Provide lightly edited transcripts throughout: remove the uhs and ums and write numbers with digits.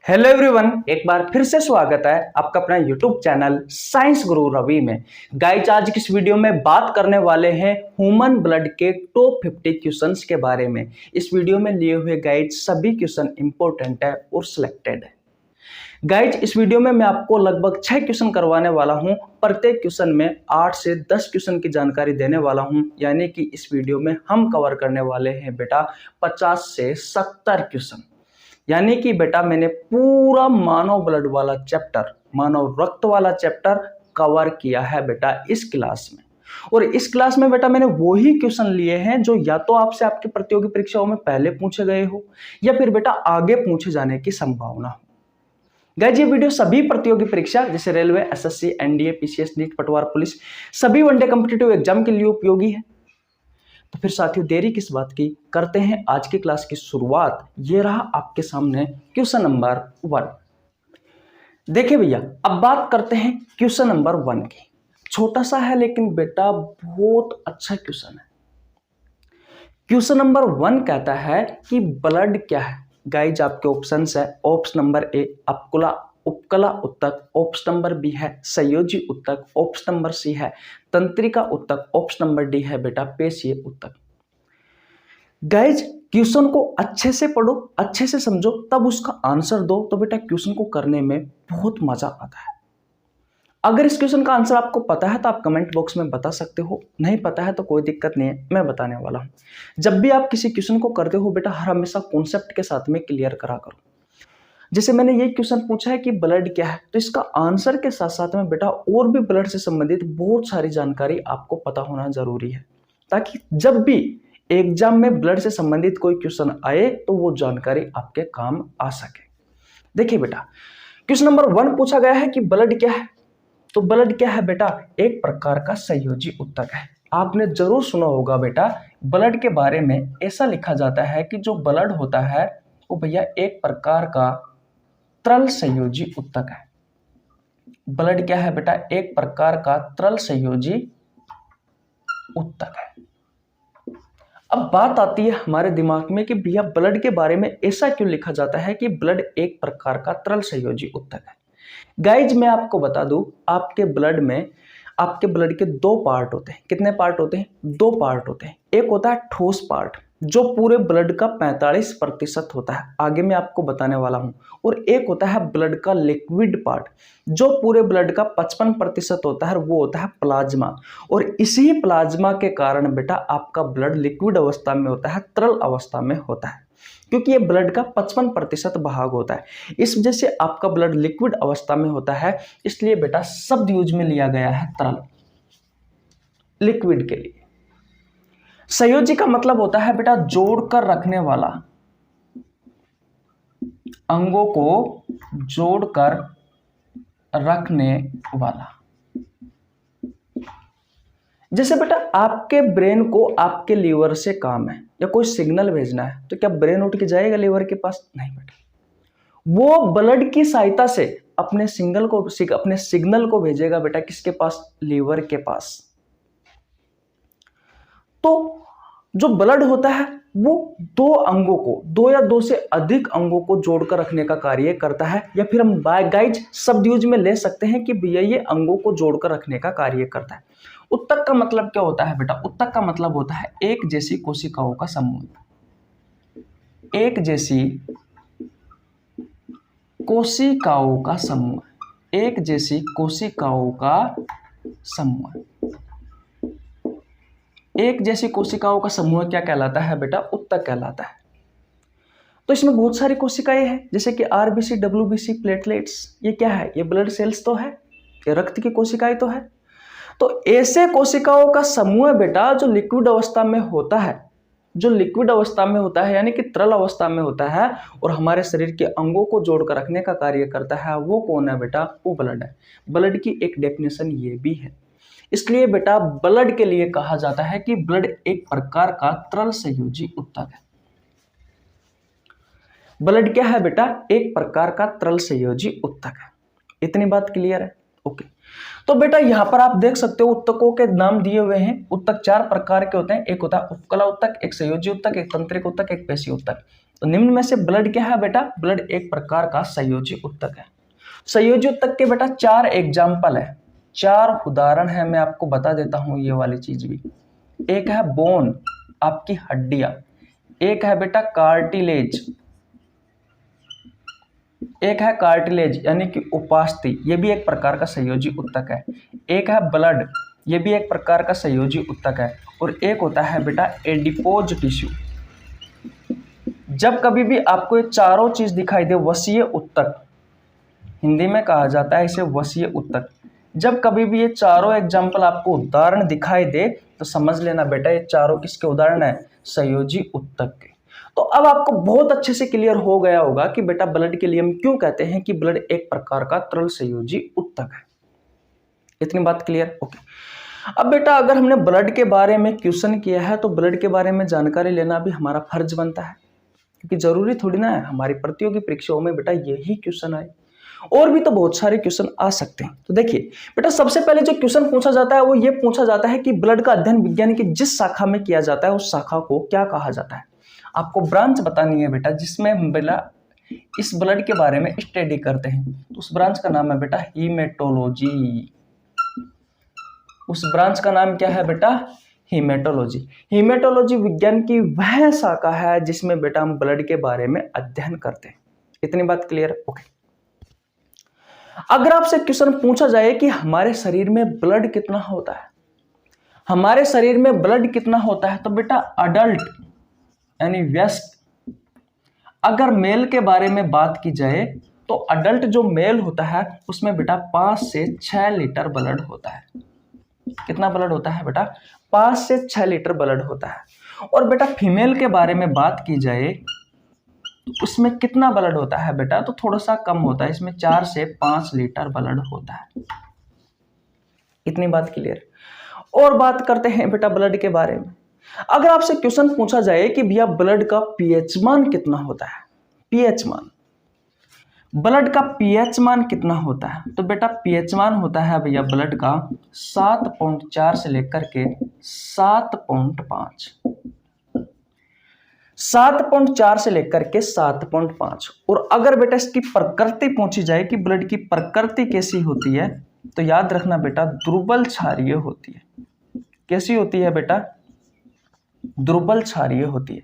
Hello everyone, एक बार फिर से स्वागत है आपका अपना यूट्यूब चैनल साइंस गुरु रवि में। गाइज, आज की इस वीडियो में बात करने वाले हैं ह्यूमन ब्लड के टॉप 50 क्वेश्चंस के बारे में। इस वीडियो में लिए हुए गाइज सभी क्वेश्चन इंपॉर्टेंट है और सिलेक्टेड है। गाइज, इस वीडियो में मैं आपको लगभग 6 क्वेश्चन करवाने वाला हूं। प्रत्येक क्वेश्चन में 8 से 10 क्वेश्चन की जानकारी देने वाला हूं, यानी कि इस वीडियो में हम कवर करने वाले हैं बेटा 50 से 70 क्वेश्चन। यानी कि बेटा मैंने पूरा मानव ब्लड वाला चैप्टर, मानव रक्त वाला चैप्टर कवर किया है बेटा इस क्लास में। और इस क्लास में बेटा मैंने वही क्वेश्चन लिए हैं जो या तो आपसे आपकी प्रतियोगी परीक्षाओं में पहले पूछे गए हो या फिर बेटा आगे पूछे जाने की संभावना हो। गाइस, ये वीडियो सभी प्रतियोगी परीक्षा जैसे railway, SSC, NDA, PCS, NEET, पटवार पुलिस, सभी वनडे कॉम्पिटिटिव एग्जाम के लिए उपयोगी है। तो फिर साथियों, देरी किस बात की, करते हैं आज की क्लास की शुरुआत। ये रहा आपके सामने क्वेश्चन नंबर 1। देखिए भैया, अब बात करते हैं क्वेश्चन नंबर 1 की। छोटा सा है लेकिन बेटा बहुत अच्छा क्वेश्चन है। क्वेश्चन नंबर 1 कहता है कि ब्लड क्या है। गाइज, आपके ऑप्शंस है। ऑप्शन नंबर ए उपकला उत्तक, ऑप्शन नंबर बी है संयोजी उत्तक, ऑप्शन नंबर सी है तंत्रिका उत्तक, ऑप्शन नंबर डी है बेटा पेशीय उत्तक। गाइज, क्वेश्चन को अच्छे से पढ़ो, अच्छे से समझो, तब उसका आंसर दो, तो बेटा क्वेश्चन को करने में बहुत मजा आता है। अगर इस क्वेश्चन का आंसर आपको पता है तो आप कमेंट बॉक्स में बता सकते हो, नहीं पता है तो कोई दिक्कत नहीं है, मैं बताने वाला हूं। जब भी आप किसी क्वेश्चन को करते हो बेटा, हर हमेशा कॉन्सेप्ट के साथ में क्लियर करा करो। जैसे मैंने ये क्वेश्चन पूछा है कि ब्लड क्या है, तो इसका आंसर के साथ साथ में बेटा और भी ब्लड से संबंधित बहुत सारी जानकारी आपको पता होना जरूरी है, ताकि जब भी एग्जाम में ब्लड से संबंधित कोई क्वेश्चन आए तो वो जानकारी आपके काम आ सके। देखिए बेटा, क्वेश्चन नंबर 1 पूछा गया है कि ब्लड क्या है। तो ब्लड क्या है बेटा, एक प्रकार का संयोजी उत्तक है। आपने जरूर सुना होगा बेटा, ब्लड के बारे में ऐसा लिखा जाता है कि जो ब्लड होता है वो भैया एक प्रकार का तरल संयोजी उत्तक है। ब्लड क्या है बेटा, एक प्रकार का तरल संयोजी उत्तक है। अब बात आती है हमारे दिमाग में कि भैया ब्लड के बारे में ऐसा क्यों लिखा जाता है कि ब्लड एक प्रकार का तरल संयोजी उत्तक है। गाइज, मैं आपको बता दूं, आपके ब्लड के 2 पार्ट होते हैं। कितने पार्ट होते हैं? 2 पार्ट होते हैं। एक होता है ठोस पार्ट, जो पूरे ब्लड का 45% होता है, आगे मैं आपको बताने वाला हूं। और एक होता है ब्लड का लिक्विड पार्ट, जो पूरे ब्लड का 55% होता है, वो होता है प्लाज्मा। और इसी प्लाज्मा के कारण बेटा आपका ब्लड लिक्विड अवस्था में होता है, तरल अवस्था में होता है, क्योंकि ये ब्लड का 55% भाग होता है। इस वजह से आपका ब्लड लिक्विड अवस्था में होता है, इसलिए बेटा शब्द यूज में लिया गया है तरल, लिक्विड के लिए। संयोजी का मतलब होता है बेटा जोड़कर रखने वाला, अंगों को जोड़कर रखने वाला। जैसे बेटा आपके ब्रेन को आपके लीवर से काम है या कोई सिग्नल भेजना है, तो क्या ब्रेन उठ के जाएगा लीवर के पास? नहीं बेटा, वो ब्लड की सहायता से अपने सिग्नल को भेजेगा बेटा किसके पास? लीवर के पास। तो जो ब्लड होता है वो 2 अंगों को, 2 या 2 से अधिक अंगों को जोड़कर रखने का कार्य करता है, या फिर हम गाइज शब्द यूज में ले सकते हैं कि भैया ये अंगों को जोड़कर रखने का कार्य करता है। उत्तक का मतलब क्या होता है बेटा? उत्तक का मतलब होता है एक जैसी कोशिकाओं का समूह। एक जैसी कोशिकाओं का समूह, एक जैसी कोशिकाओं का समूह। एक जैसी कोशिकाओं का समूह क्या कहलाता है बेटा? उत्तक कहलाता है। तो इसमें बहुत सारी कोशिकाएं हैं, जैसे कि आरबीसी, डब्ल्यूबीसी, प्लेटलेट्स। ये क्या है? ये ब्लड सेल्स तो है, ये रक्त की कोशिकाएं तो है। तो ऐसे कोशिकाओं का समूह बेटा जो लिक्विड अवस्था में होता है, यानी कि तरल अवस्था में होता है, और हमारे शरीर के अंगों को जोड़कर रखने का कार्य करता है, वो कौन है बेटा? वो ब्लड है। ब्लड की एक डेफिनेशन ये भी है, इसलिए बेटा ब्लड के लिए कहा जाता है कि ब्लड एक प्रकार का तरल संयोजी उत्तक है। ब्लड क्या है बेटा? एक प्रकार का तरल संयोजी उत्तक है। इतनी बात क्लियर है? ओके। तो बेटा यहां पर आप देख सकते हो उत्तकों के नाम दिए हुए हैं। उत्तक 4 प्रकार के होते हैं। एक होता है उपकला उत्तक, एक संयोजी उत्तक, एक तंत्रिका उत्तक, एक पेशीय उत्तक। तो निम्न में से ब्लड क्या है बेटा? ब्लड एक प्रकार का संयोजी उत्तक है। संयोजी उत्तक के बेटा 4 एग्जाम्पल है, 4 उदाहरण है, मैं आपको बता देता हूं ये वाली चीज भी। एक है बोन, आपकी हड्डियां। एक है बेटा कार्टिलेज, एक है कार्टिलेज यानी कि उपास्थि, ये भी एक प्रकार का संयोजी उत्तक है। एक है ब्लड, ये भी एक प्रकार का संयोजी उत्तक है। और एक होता है बेटा एडिपोज टिश्यू। जब कभी भी आपको ये चारों चीज दिखाई दे, वसीय उत्तक, हिंदी में कहा जाता है इसे वसीय उत्तक। जब कभी भी ये चारों एग्जाम्पल आपको उदाहरण दिखाई दे तो समझ लेना बेटा ये चारों किसके उदाहरण है? संयोजी उत्तक के। तो अब आपको बहुत अच्छे से क्लियर हो गया होगा कि बेटा ब्लड के लिए हम क्यों कहते हैं कि ब्लड एक प्रकार का तरल संयोजी उत्तक है। इतनी बात क्लियर? ओके। अब बेटा अगर हमने ब्लड के बारे में क्वेश्चन किया है तो ब्लड के बारे में जानकारी लेना भी हमारा फर्ज बनता है, क्योंकि जरूरी थोड़ी ना है हमारी प्रतियोगी परीक्षाओं में बेटा यही क्वेश्चन आए, और भी तो बहुत सारे क्वेश्चन आ सकते हैं। तो देखिए बेटा सबसे पहले जो क्वेश्चन पूछा जाता है वो ये पूछा जाता है कि ब्लड का अध्ययन विज्ञान की जिस शाखा में किया जाता है उस शाखा को क्या कहा जाता है। आपको ब्रांच बतानी है बेटा जिसमें हम बेटा इस ब्लड के बारे में स्टडी करते हैं, तो उस ब्रांच का नाम है बेटा हीमेटोलॉजी। उस ब्रांच का नाम क्या है बेटा? हीमेटोलॉजी। हीमेटोलॉजी विज्ञान की वह शाखा है जिसमें बेटा हम ब्लड के बारे में अध्ययन करते हैं। इतनी बात क्लियर? ओके। अगर आपसे क्वेश्चन पूछा जाए कि हमारे शरीर में ब्लड कितना होता है, हमारे शरीर में ब्लड कितना होता है, तो बेटा अडल्ट यानी व्यस्क, अगर मेल के बारे में बात की जाए तो अडल्ट जो मेल होता है उसमें बेटा 5 से 6 लीटर ब्लड होता है। कितना ब्लड होता है बेटा? 5 से 6 लीटर ब्लड होता है। और बेटा फीमेल के बारे में बात की जाए तो उसमें कितना ब्लड होता है बेटा? तो थोड़ा सा कम होता है, इसमें 4 से 5 लीटर ब्लड होता है। इतनी बात क्लियर? और बात करते हैं बेटा ब्लड के बारे में। अगर आपसे क्वेश्चन पूछा जाए कि भैया ब्लड का पीएच मान कितना होता है, पीएच मान, ब्लड का पीएच मान कितना होता है, तो बेटा पीएच मान होता है भैया ब्लड का 7.4 से लेकर के 7.5, 7.4 से लेकर के 7.5। और अगर बेटा इसकी प्रकृति पूछी जाए कि ब्लड की प्रकृति कैसी होती है, तो याद रखना बेटा दुर्बल क्षारीय होती है। कैसी होती है बेटा? दुर्बल क्षारीय होती है।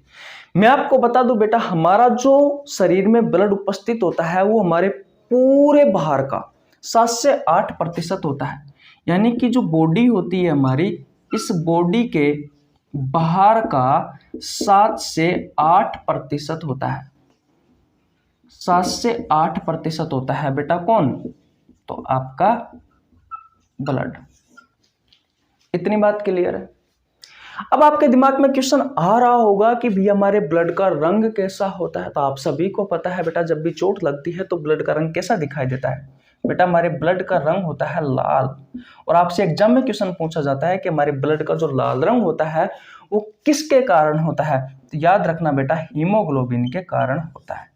मैं आपको बता दूं बेटा हमारा जो शरीर में ब्लड उपस्थित होता है वो हमारे पूरे बाहर का 7 से 8% होता है। यानी कि जो बॉडी होती है हमारी, इस बॉडी के बाहर का 7 से 8% होता है। 7 से 8% होता है बेटा कौन? तो आपका ब्लड। इतनी बात क्लियर है? अब आपके दिमाग में क्वेश्चन आ रहा होगा कि भैया हमारे ब्लड का रंग कैसा होता है। तो आप सभी को पता है बेटा जब भी चोट लगती है तो ब्लड का रंग कैसा दिखाई देता है बेटा? हमारे ब्लड का रंग होता है लाल। और आपसे एग्जाम में क्वेश्चन पूछा जाता है कि हमारे ब्लड का जो लाल रंग होता है वो किसके कारण होता है, तो याद रखना बेटा हीमोग्लोबिन के कारण होता है।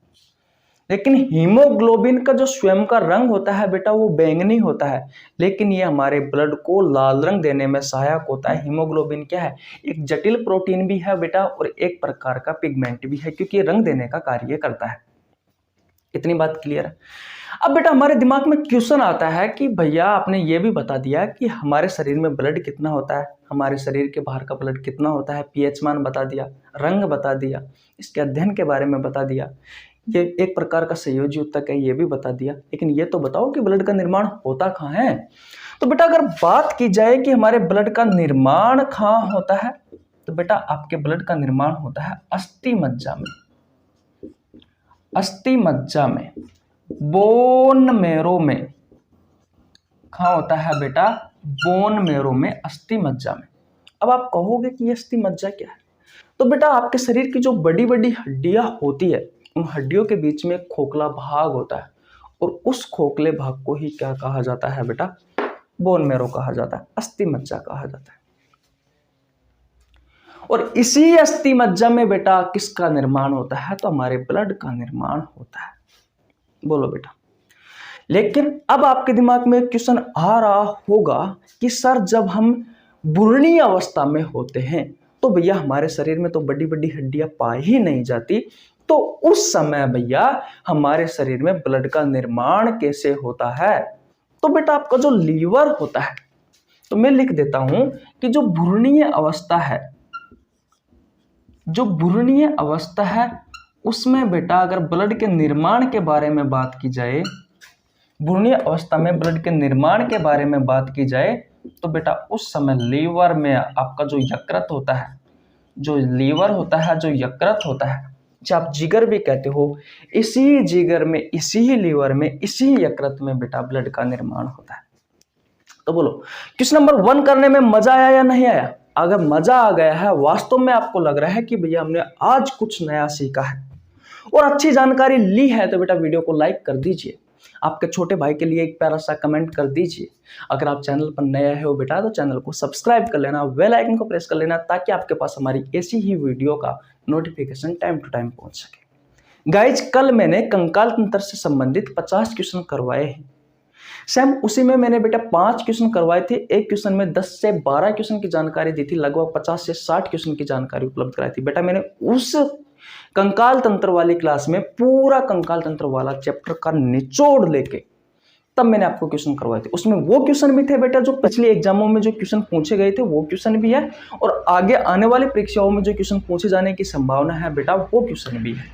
लेकिन हीमोग्लोबिन का जो स्वयं का रंग होता है बेटा वो बैंगनी होता है, लेकिन ये हमारे ब्लड को लाल रंग देने में सहायक होता है। हीमोग्लोबिन क्या है? एक जटिल प्रोटीन भी है बेटा और एक प्रकार का पिगमेंट भी है, क्योंकि ये रंग देने का कार्य करता है। इतनी बात क्लियर है? अब बेटा हमारे दिमाग में क्वेश्चन आता है कि भैया आपने ये भी बता दिया कि हमारे शरीर में ब्लड कितना होता है, हमारे शरीर के बाहर का ब्लड कितना होता है, पीएच मान बता दिया, रंग बता दिया, इसके अध्ययन के बारे में बता दिया, ये एक प्रकार का संयोजी उत्तक है ये भी बता दिया, लेकिन ये तो बताओ कि ब्लड का निर्माण होता कहाँ है। तो बेटा अगर बात की जाए कि हमारे ब्लड का निर्माण कहाँ होता है, तो बेटा आपके ब्लड का निर्माण होता है अस्थि मज्जा में। अस्थि मज्जा में, बोन मेरो में। कहाँ होता है बेटा? बोन मेरो में, अस्थि मज्जा में। अब आप कहोगे कि ये अस्थि मज्जा क्या है, तो बेटा आपके शरीर की जो बड़ी बड़ी हड्डियां होती है उन हड्डियों के बीच में खोखला भाग होता है, और उस खोखले भाग को ही क्या कहा जाता है बेटा? बोन मेरो कहा जाता है, अस्थि मज्जा कहा जाता है। और इसी अस्थि मज्जा में बेटा किसका निर्माण होता है? तो हमारे ब्लड का निर्माण होता है। बोलो बेटा। लेकिन अब आपके दिमाग में क्वेश्चन आ रहा होगा कि सर जब हम बुढ़नी अवस्था में होते हैं तो भैया हमारे शरीर में तो बड़ी बड़ी हड्डियां पाई ही नहीं जाती, तो उस समय भैया हमारे शरीर में ब्लड का निर्माण कैसे होता है? तो बेटा आपका जो लीवर होता है, तो मैं लिख देता हूं कि जो भ्रूणीय अवस्था है, जो भ्रूणीय अवस्था है उसमें बेटा अगर ब्लड के निर्माण के बारे में बात की जाए, भ्रूणीय अवस्था में ब्लड के निर्माण के बारे में बात की जाए, तो बेटा उस समय लीवर में आपका जो यकृत होता है, जो लीवर होता है, जो यकृत होता है, जो आप जिगर भी कहते हो, इसी जिगर में, इसी लीवर में, इसी यकृत में बेटा ब्लड का निर्माण होता है। तो बोलो क्वेश्चन नंबर 1 करने में मजा आया या नहीं आया? अगर मजा आ गया है, वास्तव में आपको लग रहा है कि भैया हमने आज कुछ नया सीखा है और अच्छी जानकारी ली है, तो बेटा वीडियो को लाइक कर दीजिए, आपके छोटे भाई के लिए एक प्यारा सा कमेंट कर दीजिए। अगर आप चैनल पर नए हो बेटा तो चैनल को सब्सक्राइब कर लेना, बेल आइकन को प्रेस कर लेना, ताकि आपके पास हमारी ऐसी ही वीडियो का नोटिफिकेशन टाइम टू टाइम पहुंच सके। गाइज कल मैंने कंकाल तंत्र से संबंधित 50 क्वेश्चन करवाए हैं। सेम उसी में मैंने बेटा 5 क्वेश्चन करवाए थे। एक क्वेश्चन में 10 से 12 क्वेश्चन की जानकारी दी थी, लगभग 50 से 60 क्वेश्चन की जानकारी उपलब्ध कराई थी। बेटा मैंने उस कंकाल तंत्र वाली क्लास में पूरा कंकाल तंत्र वाला चैप्टर का निचोड़ लेके तब मैंने आपको क्वेश्चन करवाए थे। उसमें वो क्वेश्चन भी थे बेटा जो पिछले एग्जामों में जो क्वेश्चन पूछे गए थे, वो क्वेश्चन भी है, और आगे आने वाली परीक्षाओं में जो क्वेश्चन पूछे जाने की संभावना है बेटा, वो क्वेश्चन भी है।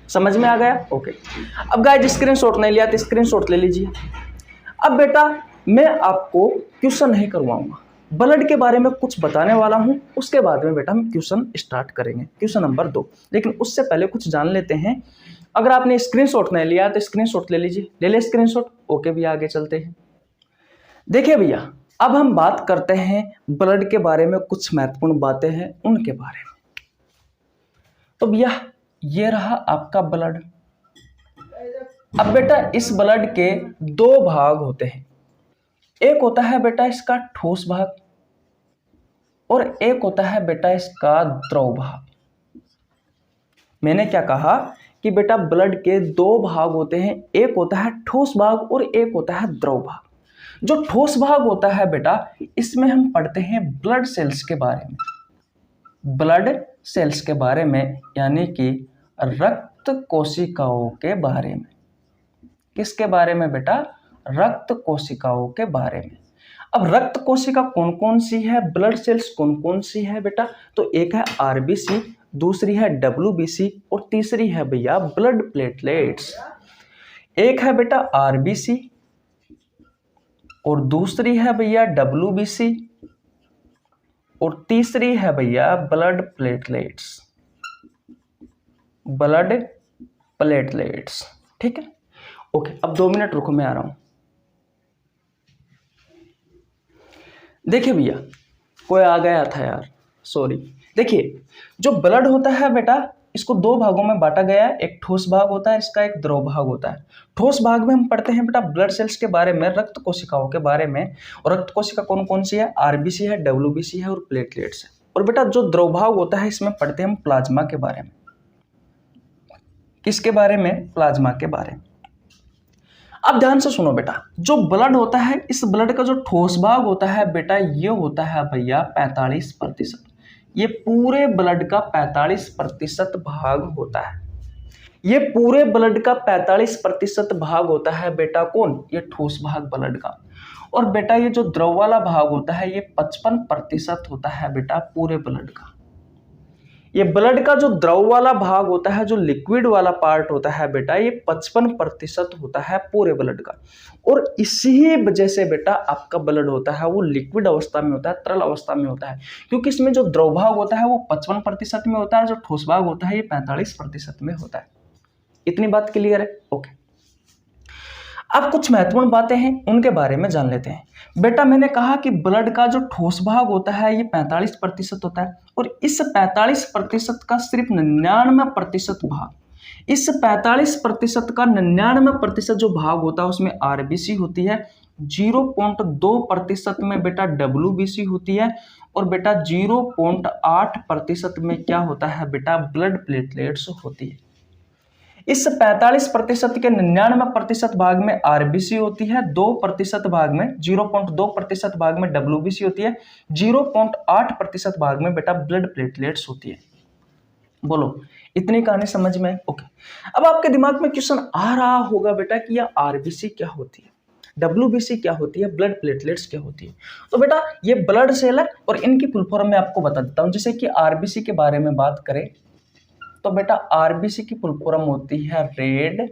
समझ में आ गया? ओके। अब गाइस स्क्रीनशॉट नहीं लिया तो स्क्रीनशॉट ले लीजिए। अब बेटा मैं आपको क्वेश्चन नहीं करवाऊंगा, ब्लड के बारे में कुछ बताने वाला हूं, उसके बाद में बेटा हम क्वेश्चन स्टार्ट करेंगे, क्वेश्चन नंबर 2। लेकिन उससे पहले कुछ जान लेते हैं। अगर आपने स्क्रीनशॉट नहीं लिया तो स्क्रीनशॉट ले लीजिए, ले ले स्क्रीनशॉट। ओके भैया आगे चलते हैं। देखिए भैया अब हम बात करते हैं ब्लड के बारे में, कुछ महत्वपूर्ण बातें हैं उनके बारे में। तो भैया ये रहा आपका ब्लड। अब बेटा इस ब्लड के 2 भाग होते हैं, एक होता है बेटा इसका ठोस भाग और एक होता है बेटा इसका द्रव भाग। मैंने क्या कहा कि बेटा ब्लड के 2 भाग होते हैं, एक होता है ठोस भाग और एक होता है द्रव भाग। जो ठोस भाग होता है बेटा, इसमें हम पढ़ते हैं ब्लड सेल्स के बारे में, ब्लड सेल्स के बारे में, यानी कि रक्त कोशिकाओं के बारे में। किसके बारे में बेटा? रक्त कोशिकाओं के बारे में। अब रक्त कोशिका कौन कौन सी है, ब्लड सेल्स कौन कौन सी है बेटा? तो एक है आरबीसी, दूसरी है डब्ल्यूबीसी और तीसरी है भैया ब्लड प्लेटलेट्स। एक है बेटा आरबीसी और दूसरी है भैया डब्ल्यूबीसी और तीसरी है भैया ब्लड प्लेटलेट्स, ब्लड प्लेटलेट्स। ठीक है, ओके। अब 2 मिनट रुको, मैं आ रहा हूं। देखिए भैया कोई आ गया था यार, सॉरी। देखिए जो ब्लड होता है बेटा, इसको 2 भागों में बांटा गया है, एक ठोस भाग होता है, इसका एक द्रव भाग होता है। ठोस भाग में हम पढ़ते हैं बेटा ब्लड सेल्स के बारे में, रक्त कोशिकाओं के बारे में। और रक्त कोशिका कौन कौन सी है? आरबीसी है, डब्ल्यूबीसी है और प्लेटलेट्स है। और बेटा जो द्रव भाग होता है, इसमें पढ़ते हैं हम प्लाज्मा के बारे में। किसके बारे में? प्लाज्मा के बारे में। अब ध्यान से सुनो बेटा, जो ब्लड होता है, इस ब्लड का जो ठोस भाग होता है बेटा, ये होता है भैया 45%। ये पूरे ब्लड का 45% भाग होता है। ये पूरे ब्लड का 45% भाग होता है बेटा कौन? ये ठोस भाग ब्लड का। और बेटा ये जो द्रव वाला भाग होता है, ये 55% होता है बेटा पूरे ब्लड का। ये ब्लड का जो द्रव वाला भाग होता है, जो लिक्विड वाला पार्ट होता है बेटा, ये 55% होता है पूरे ब्लड का। और इसी वजह से बेटा आपका ब्लड होता है वो लिक्विड अवस्था में होता है, तरल अवस्था में होता है, क्योंकि इसमें जो द्रव भाग होता है वो 55% में होता है, जो ठोस भाग होता है ये 45% में होता है। इतनी बात क्लियर है? ओके। अब कुछ महत्वपूर्ण बातें हैं उनके बारे में जान लेते हैं। बेटा मैंने कहा कि ब्लड का जो ठोस भाग होता है ये 45% होता है, और इस 45% का सिर्फ 99% भाग, इस 45% का 99% जो भाग होता है उसमें आरबीसी होती है, 0.2% में बेटा डब्ल्यूबीसी होती है, और बेटा 0.8% में क्या होता है बेटा? ब्लड प्लेटलेट्स होती है। इस 45% के 99% भाग में आरबीसी होती है, 2% भाग में 0.2% भाग में डब्ल्यूबीसी होती है, 0.8% भाग में बेटा ब्लड प्लेटलेट्स होती है। बोलो इतनी कहानी समझ में आई? ओके। अब आपके दिमाग में क्वेश्चन आ रहा होगा बेटा कि यह आरबीसी क्या होती है, डब्ल्यूबीसी क्या होती है, ब्लड प्लेटलेट्स क्या होती है। तो बेटा ये ब्लड सेल है और इनकी फुल फॉर्म मैं आपको बता देता हूँ। जैसे कि आरबीसी के बारे में बात करें तो बेटा आरबीसी की फुल फॉर्म होती है रेड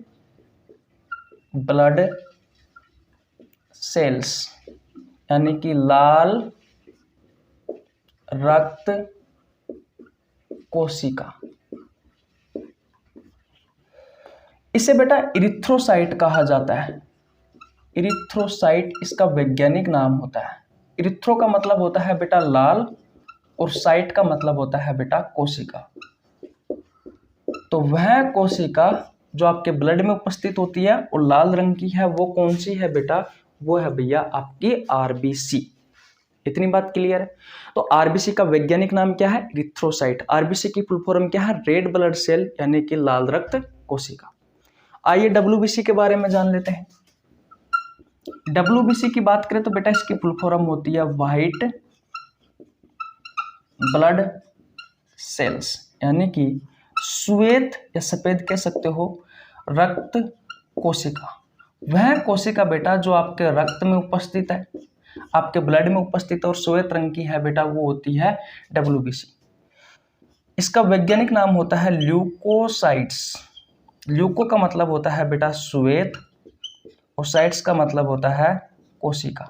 ब्लड सेल्स, यानी कि लाल रक्त कोशिका। इसे बेटा इरिथ्रोसाइट कहा जाता है। इरिथ्रोसाइट इसका वैज्ञानिक नाम होता है। इरिथ्रो का मतलब होता है बेटा लाल और साइट का मतलब होता है बेटा कोशिका। तो वह कोशिका जो आपके ब्लड में उपस्थित होती है और लाल रंग की है वो कौन सी है बेटा, वो है भैया आपकी आरबीसी। इतनी बात क्लियर है। तो आरबीसी का वैज्ञानिक नाम क्या है, इरिथ्रोसाइट। आरबीसी की फुल फॉर्म क्या है, रेड ब्लड सेल यानी कि लाल रक्त कोशिका। आइए डब्ल्यूबीसी के बारे में जान लेते हैं। डब्ल्यूबीसी की बात करें तो बेटा इसकी फुल फॉर्म होती है व्हाइट ब्लड सेल्स, यानी कि श्वेत या सफेद कह सकते हो रक्त कोशिका। वह कोशिका बेटा जो आपके रक्त में उपस्थित है, आपके ब्लड में उपस्थित है और श्वेत रंग की है बेटा, वो होती है डब्ल्यूबीसी। इसका वैज्ञानिक नाम होता है ल्यूकोसाइट्स। ल्यूको का मतलब होता है बेटा श्वेत और साइट्स का मतलब होता है कोशिका।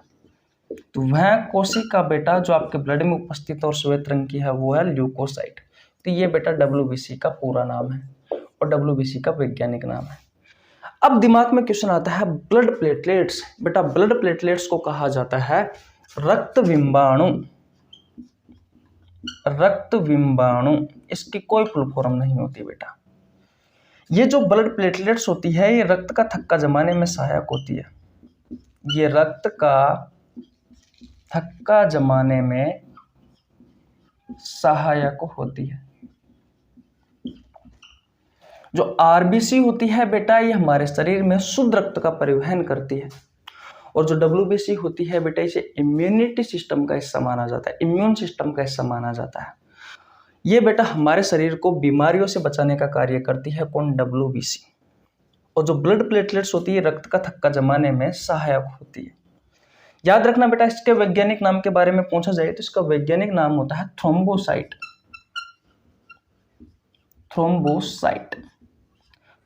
तो वह कोशिका बेटा जो आपके ब्लड में उपस्थित और श्वेत रंग की है वो है ल्यूकोसाइट। तो ये बेटा डब्ल्यूबीसी का पूरा नाम है और डब्ल्यूबीसी का वैज्ञानिक नाम है। अब दिमाग में क्वेश्चन आता है ब्लड प्लेटलेट्स। बेटा ब्लड प्लेटलेट्स को कहा जाता है रक्त विंबाणु। रक्त विंबाणु, इसकी कोई फुल फॉर्म नहीं होती बेटा। ये जो ब्लड प्लेटलेट्स होती है ये रक्त का थक्का जमाने में सहायक होती है। ये रक्त का थक्का जमाने में सहायक होती है। जो आरबीसी होती है बेटा ये हमारे शरीर में शुद्ध रक्त का परिवहन करती है और जो डब्ल्यूबीसी होती है बेटा इसे इम्यूनिटी सिस्टम का हिस्सा माना जाता है, इम्यून सिस्टम का हिस्सा माना जाता है। ये बेटा हमारे शरीर को बीमारियों से बचाने का कार्य करती है कौन, डब्ल्यूबीसी। और जो ब्लड प्लेटलेट्स होती है रक्त का थक्का जमाने में सहायक होती है। याद रखना बेटा इसके वैज्ञानिक नाम के बारे में पूछा जाए तो इसका वैज्ञानिक नाम होता है थ्रोम्बोसाइट। थ्रोम्बोसाइट।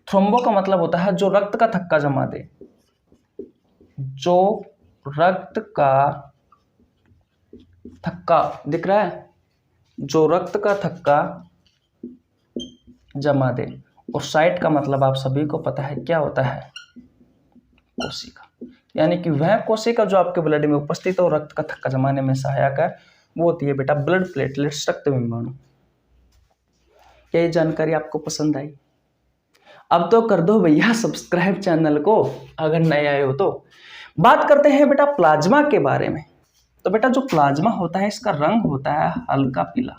थ्रोम्बो का मतलब होता है जो रक्त का थक्का जमा दे, जो रक्त का थक्का, दिख रहा है, जो रक्त का थक्का जमा दे। और साइट का मतलब आप सभी को पता है क्या होता है, कोशिका। यानी कि वह कोशिका जो आपके ब्लड में उपस्थित है और रक्त का थक्का जमाने में सहायक है वो होती है बेटा ब्लड प्लेटलेट्स, रक्त विंबाणु। क्या ये जानकारी आपको पसंद आई? अब तो कर दो भैया सब्सक्राइब चैनल को अगर नए आए हो तो। बात करते हैं बेटा प्लाज्मा के बारे में। तो बेटा जो प्लाज्मा होता है इसका रंग होता है हल्का पीला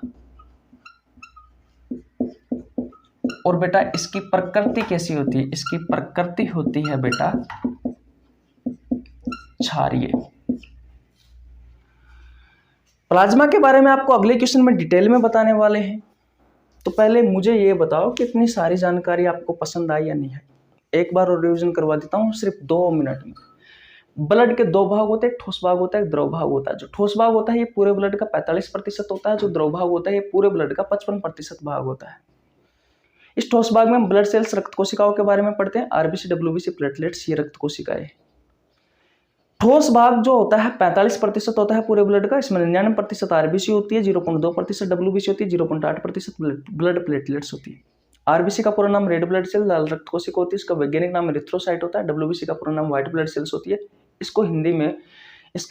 और बेटा इसकी प्रकृति कैसी होती है, इसकी प्रकृति होती है बेटा क्षारीय। प्लाज्मा के बारे में आपको अगले क्वेश्चन में डिटेल में बताने वाले हैं। तो पहले मुझे ये बताओ कि इतनी सारी जानकारी आपको पसंद आई या नहीं है। एक बार और रिवीजन करवा देता हूँ सिर्फ 2 मिनट में। ब्लड के 2 भाग होते हैं, ठोस भाग होता है, द्रव भाग होता है। जो ठोस भाग होता है ये पूरे ब्लड का 45% होता है, जो द्रव भाग होता है ये पूरे ब्लड का 55% भाग होता है। इस ठोस भाग में ब्लड सेल्स रक्त कोशिकाओं के बारे में पढ़ते हैं, आरबीसी डब्ल्यूबीसी प्लेटलेट्स ये रक्त कोशिकाएं। ठोस भाग जो होता है 45% होता है पूरे ब्लड का, इसमें 99% आरबीसी होती है, 0.2% डब्ल्यूबीसी होती है, 0.8% ब्लड प्लेटलेट्स होती है। आरबीसी का पूरा नाम रेड ब्लड सेल लाल रक्त कोशिका होती है, इसका वैज्ञानिक नाम एरिथ्रोसाइट होता है। डब्ल्यूबीसी का पूरा नाम व्हाइट ब्लड सेल्स होती है। इसको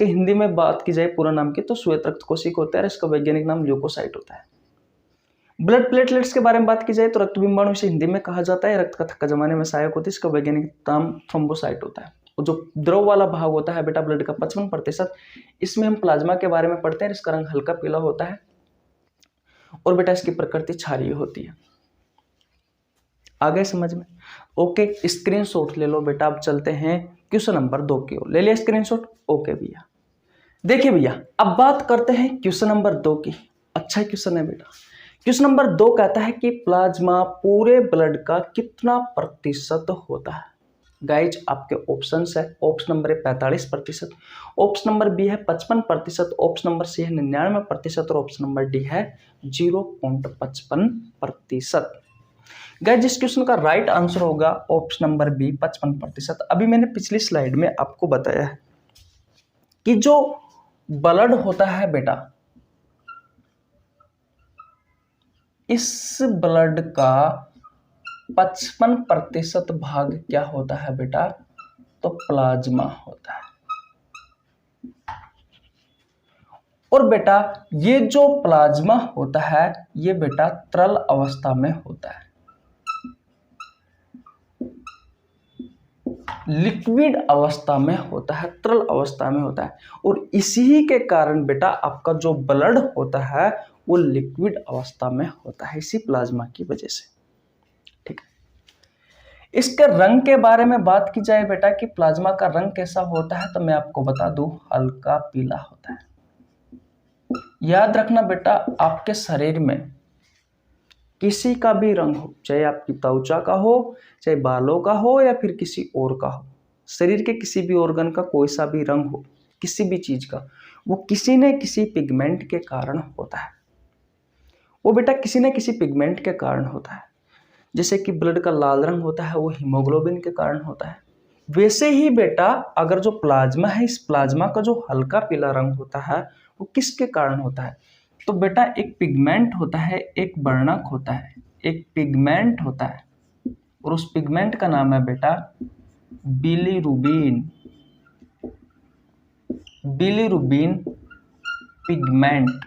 हिंदी में बात की जाए पूरा नाम की तो श्वेत रक्त कोशिका होता है, इसका वैज्ञानिक नाम ल्यूकोसाइट होता है। ब्लड प्लेटलेट्स के बारे में बात की जाए तो रक्त विंबाणु इसे हिंदी में कहा जाता है, रक्त का थक्का जमाने में सहायक होती है, इसका वैज्ञानिक नाम थ्रोम्बोसाइट होता है। और जो द्रव वाला भाग होता है बेटा ब्लड का 55%, इसमें हम प्लाज्मा के बारे में पढ़ते हैं, इसका रंग हल्का पीला होता है और बेटा इसकी प्रकृति क्षारीय होती है। आ गए समझ में? ओके, स्क्रीनशॉट ले लो बेटा। अब चलते हैं क्वेश्चन नंबर 2 की ओर। ले लिया स्क्रीनशॉट? ओके भैया। देखिए भैया अब बात करते हैं क्वेश्चन नंबर 2 की। अच्छा क्वेश्चन है बेटा। क्वेश्चन नंबर 2 कहता है कि प्लाज्मा पूरे ब्लड का कितना प्रतिशत होता है। गाइज आपके ऑप्शंस है, ऑप्शन नंबर है 45%, ऑप्शन नंबर बी है 55%, ऑप्शन नंबर सी है 99% और ऑप्शन नंबर डी है 0.55%। गाइज इस क्वेश्चन का राइट आंसर होगा ऑप्शन नंबर बी 55%। अभी मैंने पिछली स्लाइड में आपको बताया है कि जो ब्लड होता है बेटा, इस ब्लड का 55% भाग क्या होता है बेटा, तो प्लाज्मा होता है। और बेटा ये जो प्लाज्मा होता है ये बेटा तरल अवस्था में होता है, लिक्विड अवस्था में होता है, तरल अवस्था में होता है। और इसी के कारण बेटा आपका जो ब्लड होता है वो लिक्विड अवस्था में होता है, इसी प्लाज्मा की वजह से। ठीक है, इसके रंग के बारे में बात की जाए बेटा कि प्लाज्मा का रंग कैसा होता है, तो मैं आपको बता दूं हल्का पीला होता है। याद रखना बेटा आपके शरीर में किसी का भी रंग हो, चाहे आपकी त्वचा का हो, चाहे बालों का हो या फिर किसी और का हो, शरीर के किसी भी ऑर्गन का कोई सा भी रंग हो, किसी भी चीज का, वो किसी न किसी पिगमेंट के कारण होता है। वो बेटा किसी न किसी पिगमेंट के कारण होता है। जैसे कि ब्लड का लाल रंग होता है वो हीमोग्लोबिन के कारण होता है। वैसे ही बेटा अगर जो प्लाज्मा है, इस प्लाज्मा का जो हल्का पीला रंग होता है वो किसके कारण होता है, तो बेटा एक पिगमेंट होता है, एक वर्णक होता है, एक पिगमेंट होता है और उस पिगमेंट का नाम है बेटा बिलीरुबिन। बिलीरुबिन पिगमेंट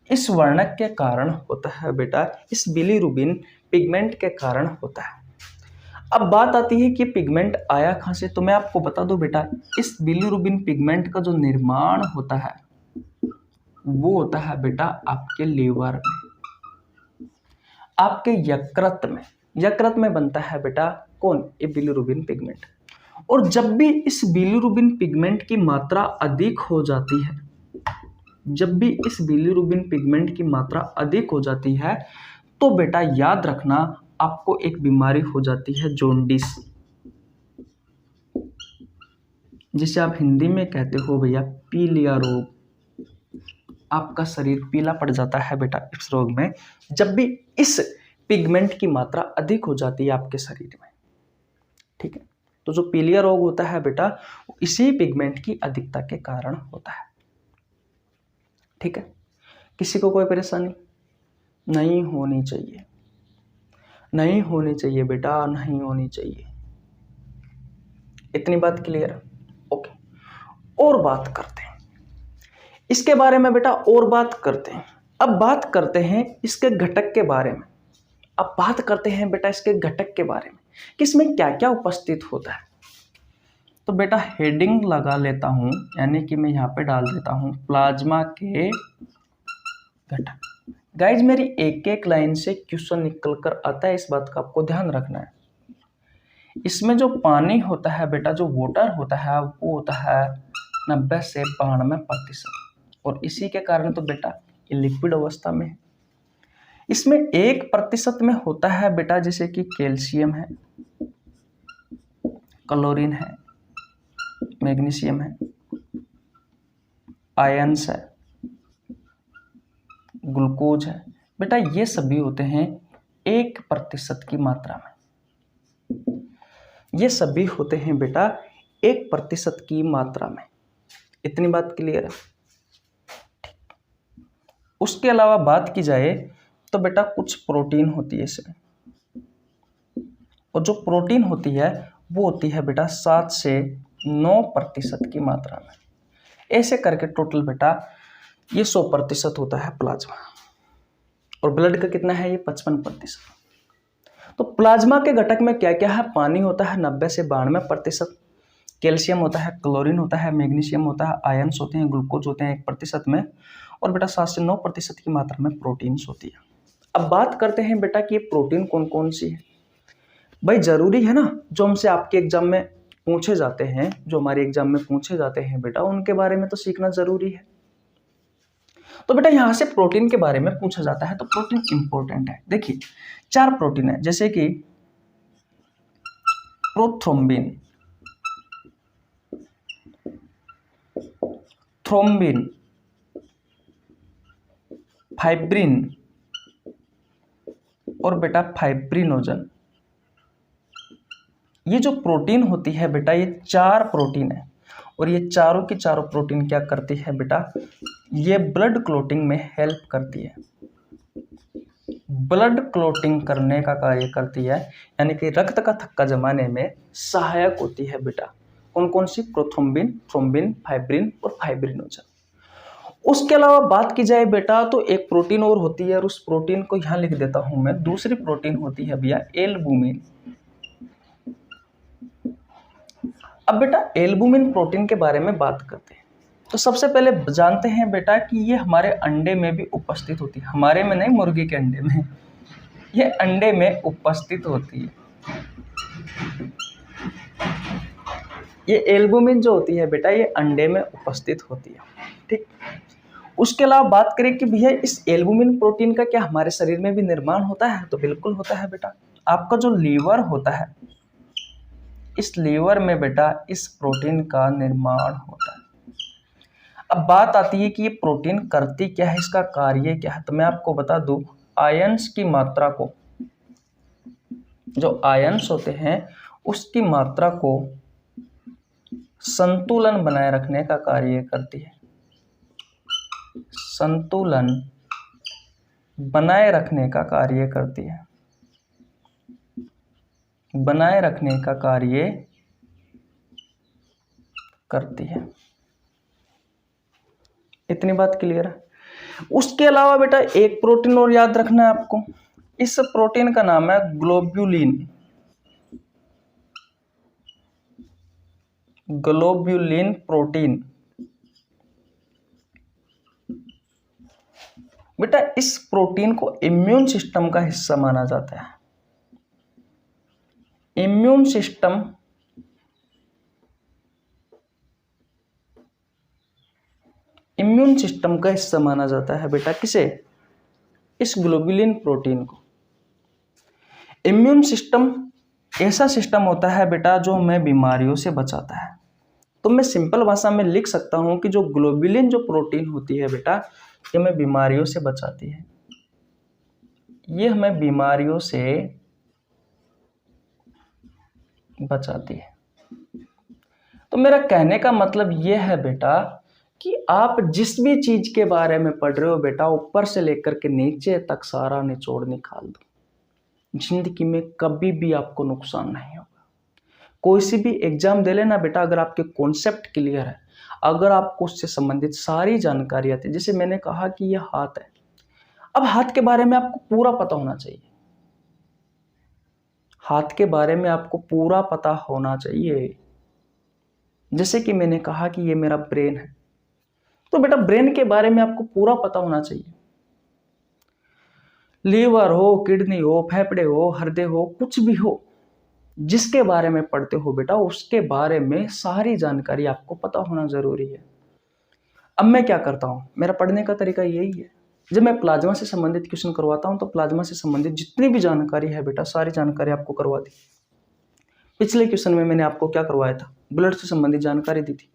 इस वर्णक के कारण होता है बेटा, इस बिलीरुबिन पिगमेंट के कारण होता है। अब बात आती है कि पिगमेंट आया कहां से, तो मैं आपको बता दूं बेटा इस बिलीरुबिन पिगमेंट का जो निर्माण होता है वो होता है बेटा आपके लीवर में, आपके यकृत में। यकृत में बनता है बेटा कौन, ये बिलीरुबिन पिगमेंट। और जब भी इस बिलीरुबिन पिगमेंट की मात्रा अधिक हो जाती है, जब भी इस बिलीरुबिन पिगमेंट की मात्रा अधिक हो जाती है तो बेटा याद रखना आपको एक बीमारी हो जाती है जॉन्डिस, जिसे आप हिंदी में कहते हो भैया पीलिया रोग। आपका शरीर पीला पड़ जाता है बेटा इस रोग में, जब भी इस पिगमेंट की मात्रा अधिक हो जाती है आपके शरीर में। ठीक है, तो जो पीलिया रोग होता है बेटा वो इसी पिगमेंट की अधिकता के कारण होता है। ठीक है, किसी को कोई परेशानी नहीं होनी चाहिए, नहीं होनी चाहिए बेटा, नहीं होनी चाहिए। इतनी बात क्लियर है? ओके, और बात करते हैं इसके बारे में बेटा, और बात करते हैं। अब बात करते हैं इसके घटक के बारे में। अब बात करते हैं बेटा इसके घटक के बारे में कि इसमें क्या क्या उपस्थित होता है। तो बेटा हेडिंग लगा लेता हूं, यानी कि मैं यहां पे डाल देता हूं प्लाज्मा के घटक। गाइज मेरी एक एक लाइन से क्वेश्चन निकल कर आता है, इस बात का आपको ध्यान रखना है। इसमें जो पानी होता है बेटा, जो वाटर होता है वो होता है 90 से 92%, और इसी के कारण तो बेटा ये लिक्विड अवस्था में है। इसमें 1% में होता है बेटा जैसे कि कैल्शियम है, क्लोरीन है, मैग्नीशियम है, आयंस है, ग्लूकोज है। बेटा ये सभी होते हैं 1% की मात्रा में, ये सभी होते हैं बेटा 1% की मात्रा में। इतनी बात क्लियर है? उसके अलावा बात की जाए तो बेटा कुछ प्रोटीन होती है इसमें, और जो प्रोटीन होती है वो होती है बेटा 7 से 9% की मात्रा में। ऐसे करके टोटल बेटा ये 100% होता है प्लाज्मा, और ब्लड का कितना है ये 55%। तो प्लाज्मा के घटक में क्या क्या है, पानी होता है 90 से 92%, कैल्शियम होता है, क्लोरीन होता है, मैग्नीशियम होता है, आयंस होते हैं, ग्लूकोज होते हैं 1% में, और बेटा 7 से 9% की मात्रा में प्रोटीन्स होती है। अब बात करते हैं बेटा कि ये प्रोटीन कौन कौन सी है। भाई जरूरी है ना, जो हमसे आपके एग्जाम में पूछे जाते हैं, जो हमारे एग्जाम में पूछे जाते हैं बेटा, उनके बारे में तो सीखना जरूरी है। तो बेटा यहाँ से प्रोटीन के बारे में पूछा जाता है, तो प्रोटीन इंपॉर्टेंट है। देखिए 4 प्रोटीन है, जैसे कि प्रोथ्रोम्बिन, थ्रोम्बिन, फाइब्रिन और बेटा फाइब्रिनोजन। ये जो प्रोटीन होती है बेटा, ये 4 प्रोटीन है, और ये चारों की चारों प्रोटीन क्या करती है बेटा, ये ब्लड क्लोटिंग में हेल्प करती है, ब्लड क्लोटिंग करने का कार्य करती है, यानी कि रक्त का थक्का जमाने में सहायक होती है बेटा। कौन कौन सी? प्रोथ्रोम्बिन, थ्रोम्बिन, फाइब्रिन और फाइब्रिनोजन। उसके अलावा बात की जाए बेटा तो एक प्रोटीन और होती है, और उस प्रोटीन को यहां लिख देता हूं मैं। दूसरी प्रोटीन होती है भैया एल्बुमिन। अब बेटा एल्बुमिन प्रोटीन के बारे में बात करते हैं, तो सबसे पहले जानते हैं बेटा कि ये हमारे अंडे में भी उपस्थित होती है। हमारे में नहीं, मुर्गी के अंडे में। ये अंडे में उपस्थित होती है। ये एल्बुमिन जो होती है बेटा, ये अंडे में उपस्थित होती है, ठीक। उसके अलावा बात करें कि भैया इस एल्बुमिन प्रोटीन का क्या हमारे शरीर में भी निर्माण होता है, तो बिल्कुल होता है बेटा। आपका जो लीवर होता है, इस लीवर में बेटा इस प्रोटीन का निर्माण होता है। अब बात आती है कि ये प्रोटीन करती क्या है, इसका कार्य क्या है, तो मैं आपको बता दूं, आयंस की मात्रा को, जो आयंस होते हैं उसकी मात्रा को संतुलन बनाए रखने का कार्य करती है। संतुलन बनाए रखने का कार्य करती है, बनाए रखने का कार्य करती है। इतनी बात क्लियर है। उसके अलावा बेटा एक प्रोटीन और याद रखना है आपको। इस प्रोटीन का नाम है ग्लोब्यूलिन। Globulin protein. बेटा इस प्रोटीन को इम्यून सिस्टम का हिस्सा माना जाता है। इम्यून सिस्टम का हिस्सा माना जाता है बेटा, किसे? इस ग्लोब्यूलिन प्रोटीन को। इम्यून सिस्टम ऐसा सिस्टम होता है बेटा जो हमें बीमारियों से बचाता है। तो मैं सिंपल भाषा में लिख सकता हूं कि जो ग्लोब्यूलिन जो प्रोटीन होती है बेटा, ये हमें बीमारियों से बचाती है। ये हमें बीमारियों से बचाती है। तो मेरा कहने का मतलब ये है बेटा कि आप जिस भी चीज के बारे में पढ़ रहे हो बेटा, ऊपर से लेकर के नीचे तक सारा निचोड़ निकाल दो। जिंदगी में कभी भी आपको नुकसान नहीं होगा। कोई सी भी एग्जाम दे लेना बेटा, अगर आपके कॉन्सेप्ट क्लियर है, अगर आपको उससे संबंधित सारी जानकारी आती है, जैसे मैंने कहा कि यह हाथ है, अब हाथ के बारे में आपको पूरा पता होना चाहिए। हाथ के बारे में आपको पूरा पता होना चाहिए। जैसे कि मैंने कहा कि ये मेरा ब्रेन है, तो बेटा ब्रेन के बारे में आपको पूरा पता होना चाहिए। लीवर हो, किडनी हो, फेफड़े हो, हृदय हो, कुछ भी हो, जिसके बारे में पढ़ते हो बेटा, उसके बारे में सारी जानकारी आपको पता होना जरूरी है। अब मैं क्या करता हूं, मेरा पढ़ने का तरीका यही है। जब मैं प्लाज्मा से संबंधित क्वेश्चन करवाता हूं, तो प्लाज्मा से संबंधित जितनी भी जानकारी है बेटा, सारी जानकारी आपको करवा दी। पिछले क्वेश्चन में मैंने आपको क्या करवाया था, ब्लड से संबंधित जानकारी दी थी।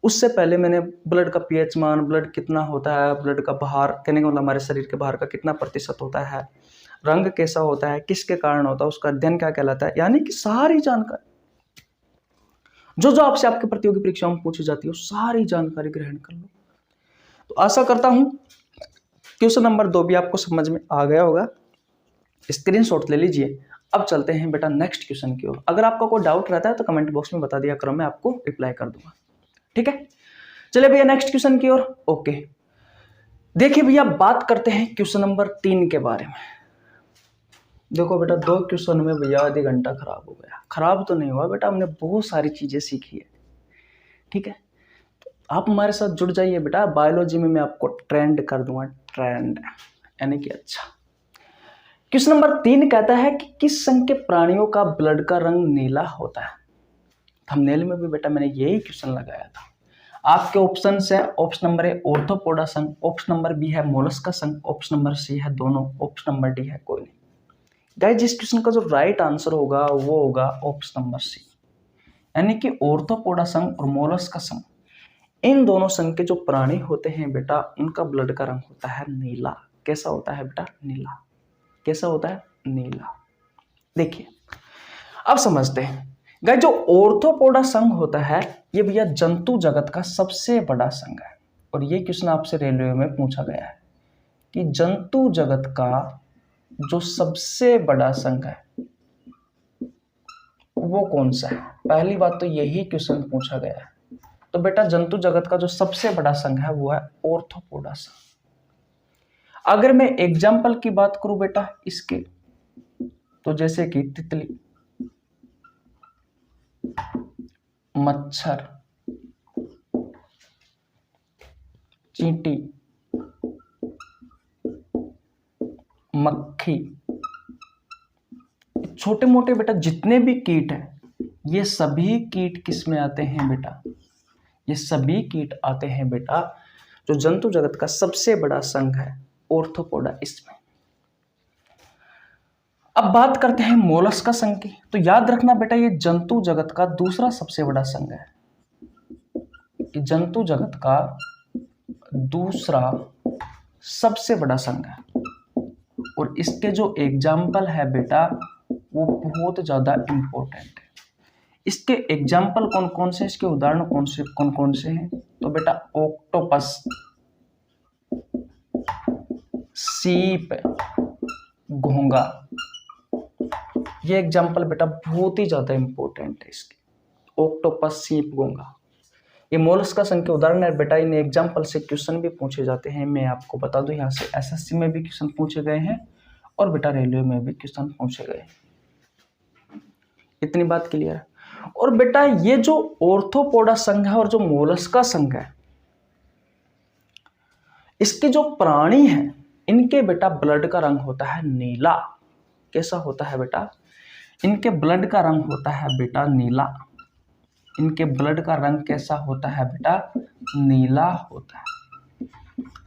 उससे पहले मैंने ब्लड का पीएच मान, ब्लड कितना होता है, ब्लड का बाहर, कहने का मतलब हमारे शरीर के बाहर का कितना प्रतिशत होता है, रंग कैसा होता है, किसके कारण होता है, उसका अध्ययन क्या कहलाता है, यानी कि सारी जानकारी जो आपसे आपके प्रतियोगी परीक्षाओं में पूछी जाती है, सारी जानकारी ग्रहण कर लो। तो आशा करता हूं क्वेश्चन नंबर 2 भी आपको समझ में आ गया होगा। स्क्रीनशॉट ले लीजिए। अब चलते हैं बेटा नेक्स्ट क्वेश्चन की ओर। अगर आपका कोई डाउट रहता है तो कमेंट बॉक्स में बता दिया करो, मैं आपको रिप्लाई कर दूंगा। ठीक है, चलिए भैया नेक्स्ट क्वेश्चन की ओर। ओके, देखिए भैया बात करते हैं क्वेश्चन नंबर 3 के बारे में। देखो बेटा 2 क्वेश्चन में भैया आधी घंटा खराब हो गया। खराब तो नहीं हुआ बेटा, हमने बहुत सारी चीजें सीखी है। ठीक है, तो आप हमारे साथ जुड़ जाइए बेटा। बायोलॉजी में मैं आपको ट्रेंड कर दूंगा, ट्रेंड यानी कि अच्छा। क्वेश्चन नंबर 3 कहता है कि किस संघ के प्राणियों का ब्लड का रंग नीला होता है। थंबनेल में भी बेटा मैंने यही क्वेश्चन लगाया था। आपके ऑप्शन है, ऑप्शन नंबर ए ऑर्थोपोडा संघ, ऑप्शन नंबर बी है मोलस्का संघ, ऑप्शन नंबर सी है दोनों, ऑप्शन नंबर डी है कोई नहीं। गाइस जिस क्वेश्चन का जो राइट आंसर होगा वो होगा ऑप्शन नंबर सी, यानी कि ऑर्थोपोडा संघ और मोलस्का संघ, इन दोनों संघ के जो प्राणी होते हैं बेटा उनका ब्लड का रंग होता है नीला। कैसा होता है बेटा? नीला। कैसा होता है? नीला। देखिए अब समझते हैं गाइस, जो ऑर्थोपोडा संघ होता है ये भैया जंतु जगत का सबसे बड़ा संघ है। और ये क्वेश्चन आपसे रेलवे में पूछा गया है कि जंतु जगत का जो सबसे बड़ा संघ है वो कौन सा है। पहली बात तो यही क्वेश्चन पूछा गया है। तो बेटा जंतु जगत का जो सबसे बड़ा संघ है वो है ऑर्थोपोडा संघ। अगर मैं एग्जाम्पल की बात करूं बेटा इसके, तो जैसे कि तितली, मच्छर, चींटी, मक्खी, छोटे मोटे बेटा जितने भी कीट हैं ये सभी कीट किस में आते हैं बेटा? ये सभी कीट आते हैं बेटा जो जंतु जगत का सबसे बड़ा संघ है ऑर्थोपोडा, इसमें। अब बात करते हैं मोलस्का संघ की। तो याद रखना बेटा ये जंतु जगत का दूसरा सबसे बड़ा संघ है। ये जंतु जगत का दूसरा सबसे बड़ा संघ है और इसके जो एग्जाम्पल है बेटा वो बहुत ज्यादा इंपॉर्टेंट है। इसके एग्जाम्पल कौन कौन से, इसके उदाहरण कौन कौन से हैं? तो बेटा ऑक्टोपस, सीप, घोंगा, ये एग्जाम्पल बेटा बहुत ही ज्यादा इंपॉर्टेंट है इसके। ऑक्टोपस, सीप, घोंगा, ये मोलस्का संघ के उदाहरण है बेटा। इन एग्जाम्पल से क्वेश्चन भी पूछे जाते हैं। मैं आपको बता दूं यहाँ से एसएससी में भी क्वेश्चन पूछे गए हैं और बेटा रेलवे में भी क्वेश्चन पूछे गए। इतनी बात क्लियर है। और बेटा ये जो ऑर्थोपोडा संघ है और जो मोलस्का संघ है, इसके जो प्राणी हैं इनके बेटा ब्लड का रंग होता है नीला। कैसा होता है बेटा? इनके ब्लड का रंग होता है बेटा नीला। इनके ब्लड का रंग कैसा होता है बेटा? नीला होता है।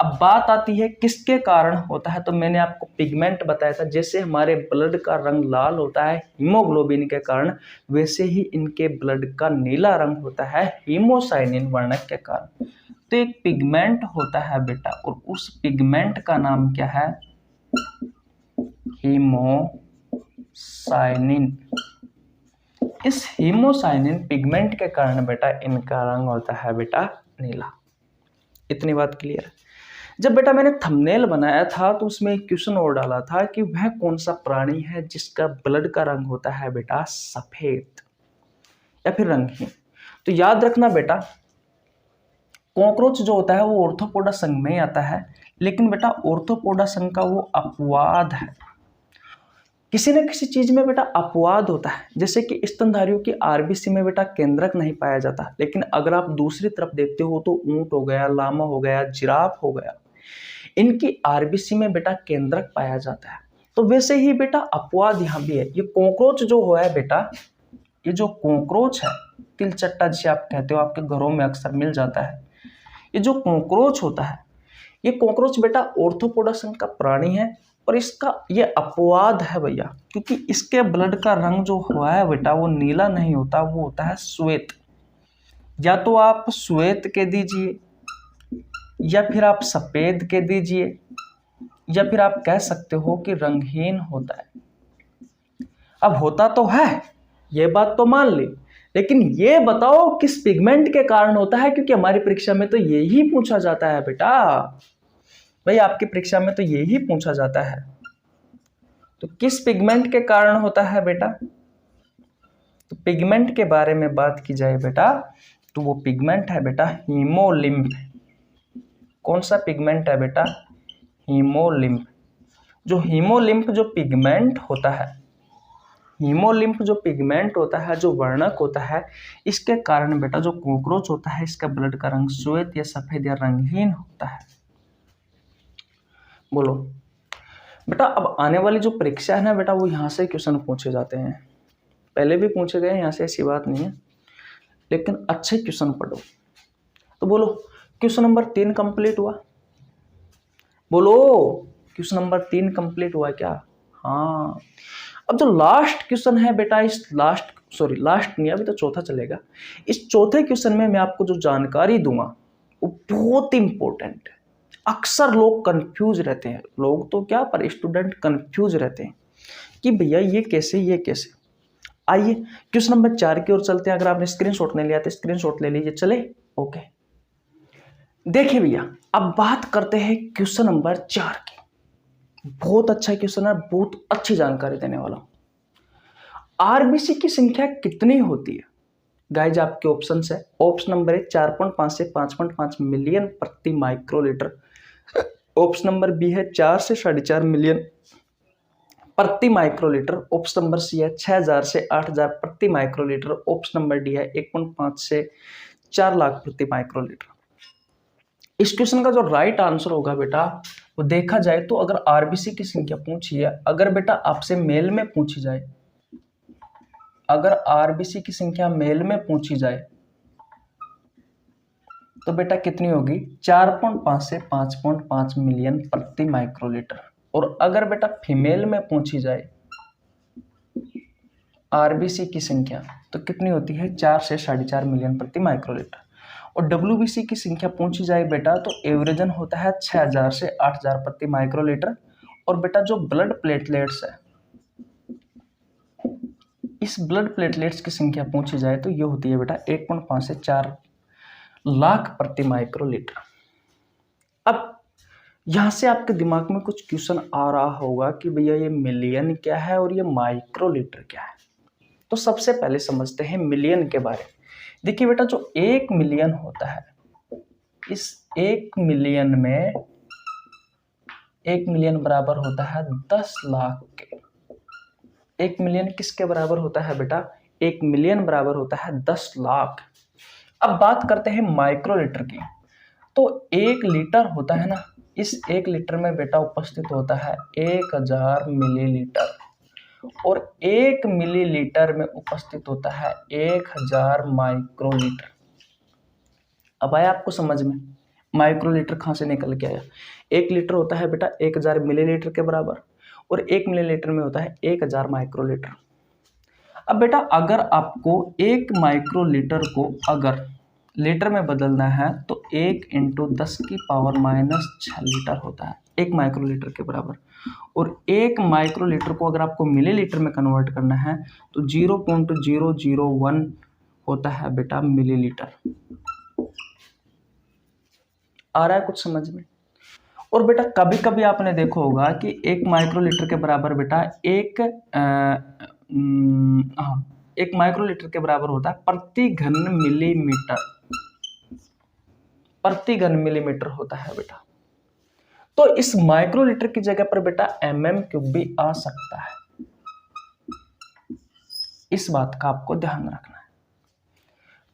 अब बात आती है किसके कारण होता है, तो मैंने आपको पिगमेंट बताया था। जैसे हमारे ब्लड का रंग लाल होता है हीमोग्लोबिन के कारण, वैसे ही इनके ब्लड का नीला रंग होता है हीमोसाइनिन वर्णक के कारण। तो एक पिगमेंट होता है बेटा और उस पिगमेंट का नाम क्या है? हीमोसाइनिन। इस हीमोसाइनिन पिगमेंट के कारण बेटा इनका रंग होता है बेटा नीला। इतनी बात क्लियर है। जब बेटा मैंने थंबनेल बनाया था तो उसमें एक क्वेश्चन और डाला था कि वह कौन सा प्राणी है जिसका ब्लड का रंग होता है बेटा सफेद या फिर रंगहीन। तो याद रखना बेटा कॉकरोच जो होता है वो ऑर्थोपोडा संघ में आता है, लेकिन बेटा ऑर्थोपोडा संघ का वो अपवाद है। किसी न किसी चीज में बेटा अपवाद होता है। जैसे कि स्तनधारियों की आरबीसी में बेटा केंद्रक नहीं पाया जाता, लेकिन अगर आप दूसरी तरफ देखते हो तो ऊंट हो गया, लामा हो गया, जिराफ हो गया, इनकी आरबीसी में बेटा केंद्रक पाया जाता है। तो वैसे ही बेटा अपवाद यहाँ भी है। ये कॉकरोच जो है बेटा, ये जो कॉकरोच है, तिलचट्टा जिसे आप कहते हो, आपके घरों में अक्सर मिल जाता है। ये जो कॉकरोच होता है, ये कॉकरोच बेटा ऑर्थोपोडा संघ का प्राणी है और इसका ये अपवाद है भैया, क्योंकि इसके ब्लड का रंग जो हुआ है बेटा वो नीला नहीं होता, वो होता है श्वेत। या तो आप श्वेत के दीजिए या फिर आप सफेद के दीजिए या फिर आप कह सकते हो कि रंगहीन होता है। अब होता तो है, ये बात तो मान ली, लेकिन ये बताओ किस पिगमेंट के कारण होता है, क्योंकि हमारी परीक्षा में तो यही पूछा जाता है बेटा। भाई आपकी परीक्षा में तो यही पूछा जाता है। तो किस पिगमेंट के कारण होता है बेटा? तो पिगमेंट के बारे में बात की जाए बेटा तो वो पिगमेंट है बेटा हीमोलिम्फ। कौन सा पिगमेंट है बेटा? हीमोलिम्फ। जो हीमोलिम्फ जो पिगमेंट होता है, हीमोलिम्फ जो पिगमेंट होता है, जो वर्णक होता है, इसके कारण बेटा जो कॉकरोच होता है इसका ब्लड का रंग श्वेत या सफेद या रंगहीन होता है। बोलो बेटा, अब आने वाली जो परीक्षा है ना बेटा वो यहाँ से क्वेश्चन पूछे जाते हैं। पहले भी पूछे गए यहाँ से, ऐसी बात नहीं है, लेकिन अच्छे क्वेश्चन पढ़ो। तो बोलो क्वेश्चन नंबर 3 कंप्लीट हुआ? बोलो क्वेश्चन नंबर 3 कंप्लीट हुआ क्या? हाँ। अब जो लास्ट क्वेश्चन है बेटा, इस लास्ट नहीं, अभी तो चौथा चलेगा। इस चौथे क्वेश्चन में मैं आपको जो जानकारी दूंगा वो बहुत इंपॉर्टेंट है। अक्सर लोग कंफ्यूज रहते हैं, लोग तो क्या पर स्टूडेंट कंफ्यूज रहते हैं कि भैया ये कैसे, ये कैसे। आइए क्वेश्चन नंबर 4 की ओर चलते हैं। अगर आपने स्क्रीनशॉट नहीं लिया तो स्क्रीनशॉट ले लीजिए, चले। ओके, देखिए भैया, अब बात करते हैं क्वेश्चन नंबर 4 की। बहुत अच्छा क्वेश्चन है, बहुत अच्छी जानकारी देने वाला हूं। आरबीसी की संख्या कितनी होती है? गाइज आपके ऑप्शन है, ऑप्शन नंबर है 4.5 से 5.5 मिलियन प्रति माइक्रोलीटर। ऑप्शन नंबर बी है 4 से 4.5 मिलियन प्रति माइक्रोलीटर। ऑप्शन नंबर सी है 6000 से 8000 प्रति माइक्रोलीटर। ऑप्शन नंबर डी है 1.5 से 4 लाख प्रति माइक्रोलीटर। इस क्वेश्चन का जो राइट आंसर होगा बेटा, वो देखा जाए तो अगर आरबीसी की संख्या पूछी है, अगर बेटा आपसे मेल में पूछी जाए, अगर आरबीसी की संख्या मेल में पूछी जाए तो बेटा कितनी होगी? 4.5 से 5.5 मिलियन प्रति माइक्रोलीटर। और अगर बेटा फीमेल में पूछी जाए आरबीसी की संख्या तो कितनी होती है? 4 से 4.5 मिलियन प्रति माइक्रोलीटर। और डब्ल्यूबीसी की संख्या पूछी जाए बेटा तो एवरेजन होता है 6000 से 8000 प्रति माइक्रोलीटर। और बेटा जो ब्लड प्लेटलेट्स है, इस ब्लड प्लेटलेट्स की संख्या पूछी जाए तो ये होती है बेटा 1.5 से 4 लाख प्रति माइक्रोलीटर। अब यहां से आपके दिमाग में कुछ क्वेश्चन आ रहा होगा कि भैया ये मिलियन क्या है और ये माइक्रोलीटर क्या है। तो सबसे पहले समझते हैं मिलियन के बारे में। देखिए बेटा, जो 1 मिलियन होता है, इस 1 मिलियन में 1 मिलियन बराबर होता है 10 लाख के। 1 मिलियन किसके बराबर होता है बेटा? 1 मिलियन बराबर होता है 10 लाख। अब बात करते हैं माइक्रोलीटर की। तो 1 लीटर होता है ना, इस 1 लीटर में बेटा उपस्थित होता है 1000 मिलीलीटर। और 1 मिलीलीटर में उपस्थित होता है 1000 माइक्रोलीटर। अब आया आपको समझ में? माइक्रोलीटर कहां से निकल के आया? 1 लीटर होता है बेटा 1000 मिलीलीटर के बराबर, और 1 मिलीलीटर में होता है 1000 माइक्रोलीटर। अब बेटा अगर आपको 1 माइक्रोलीटर को अगर लीटर में बदलना है तो 1 × 10⁻⁻6 लीटर होता है 1 माइक्रोलीटर के बराबर। और 1 माइक्रोलीटर को अगर आपको मिलीलीटर में कन्वर्ट करना है तो 0.001 होता है बेटा मिलीलीटर। आ रहा है कुछ समझ में? और बेटा कभी कभी आपने देखा होगा कि 1 माइक्रोलीटर के बराबर बेटा 1 माइक्रोलीटर के बराबर होता है प्रति घन मिलीमीटर। प्रति घन मिलीमीटर होता है बेटा। तो इस माइक्रोलीटर की जगह पर बेटा mm³ भी आ सकता है। इस बात का आपको ध्यान रखना है।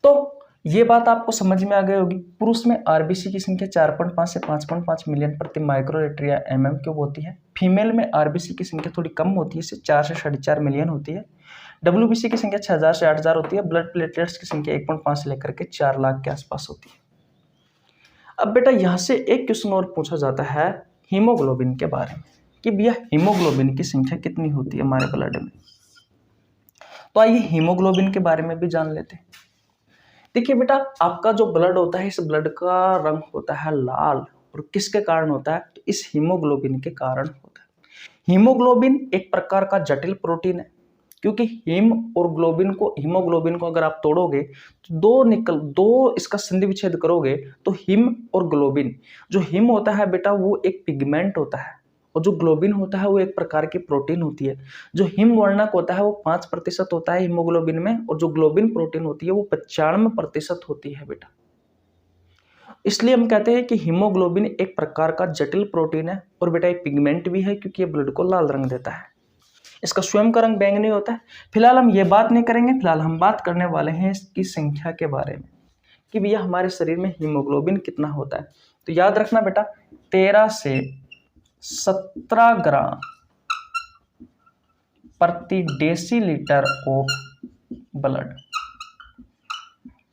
तो ये बात आपको समझ में आ गई होगी। पुरुष में आरबीसी की संख्या 4.5 से 5.5 मिलियन प्रति माइक्रोलीटर या mm³ होती है। फीमेल में आरबीसी की संख्या थोड़ी कम होती है, 4 से 4.5 मिलियन होती है। डब्ल्यूबीसी की संख्या 6000 से 8000 होती है। ब्लड प्लेटलेट्स की संख्या 1.5 से लेकर के 4 लाख के आसपास होती है। अब बेटा यहां से एक क्वेश्चन और पूछा जाता है हीमोग्लोबिन के बारे में कि भैया हीमोग्लोबिन की संख्या कितनी होती है हमारे ब्लड में। तो आइए हीमोग्लोबिन के बारे में भी जान लेते हैं। देखिए बेटा, आपका जो ब्लड होता है, इस ब्लड का रंग होता है लाल। और किसके कारण होता है? तो इस हीमोग्लोबिन के कारण होता है। हीमोग्लोबिन एक प्रकार का जटिल प्रोटीन है, क्योंकि हीमोग्लोबिन को अगर आप तोड़ोगे तो दो इसका संधि विच्छेद करोगे तो हिम और ग्लोबिन। जो हिम होता है बेटा वो एक पिगमेंट होता है, और जो ग्लोबिन होता है वो एक प्रकार की प्रोटीन होती है। जो हिम वर्णक होता है वो 5% होता है हीमोग्लोबिन में, और जो ग्लोबिन प्रोटीन होती है वो 95% होती है बेटा। इसलिए हम कहते हैं कि हीमोग्लोबिन एक प्रकार का जटिल प्रोटीन है, और बेटा एक पिगमेंट भी है क्योंकि ये ब्लड को लाल रंग देता है। इसका स्वयं का रंग बैंगनी होता है। फिलहाल हम ये बात नहीं करेंगे, फिलहाल हम बात करने वाले हैं इसकी संख्या के बारे में कि भैया हमारे शरीर में हीमोग्लोबिन कितना होता है। तो याद रखना बेटा, 13 से 17 ग्राम प्रति डेसीलीटर ऑफ ब्लड।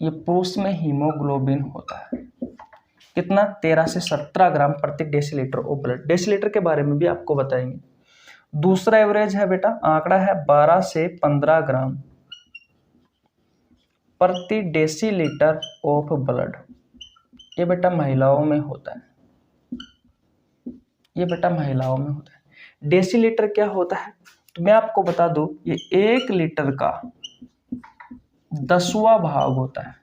ये पुरुष में हीमोग्लोबिन होता है कितना, 13 से 17 ग्राम प्रति डेसीलीटर ऑफ ब्लड। डेसीलीटर के बारे में भी आपको बताएंगे। दूसरा एवरेज है बेटा, आंकड़ा है 12 से 15 ग्राम प्रति डेसीलीटर ऑफ ब्लड। ये बेटा महिलाओं में होता है, ये बेटा महिलाओं में होता है। डेसीलीटर क्या होता है तो मैं आपको बता दूं, ये 1 लीटर का 10वां भाग होता है।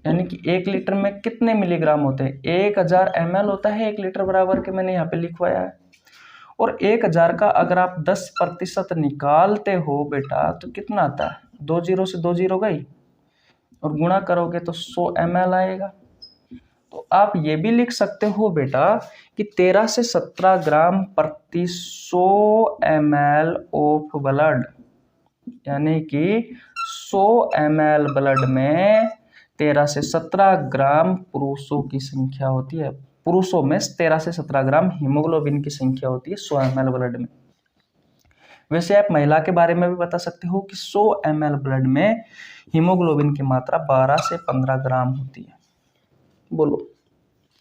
यानी कि 1 लीटर में कितने मिलीग्राम होते हैं, 1000 ml होता है 1 लीटर बराबर के, मैंने यहाँ पे लिखवाया है। और 1000 का अगर आप 10% निकालते हो बेटा तो कितना आता है, 2 जीरो से 2 जीरो गई और गुणा करोगे तो 100 ml आएगा। तो आप ये भी लिख सकते हो बेटा कि 13 से 17 ग्राम प्रति 100 ml ऑफ ब्लड, यानी कि 100 ml ब्लड में 13 से 17 ग्राम पुरुषों की संख्या होती है। पुरुषों में 13 से 17 ग्राम हीमोग्लोबिन की संख्या होती है 100 ml ब्लड में। वैसे आप महिला के बारे में भी बता सकते हो कि 100 ml ब्लड में हीमोग्लोबिन की मात्रा 12 से 15 ग्राम होती है। बोलो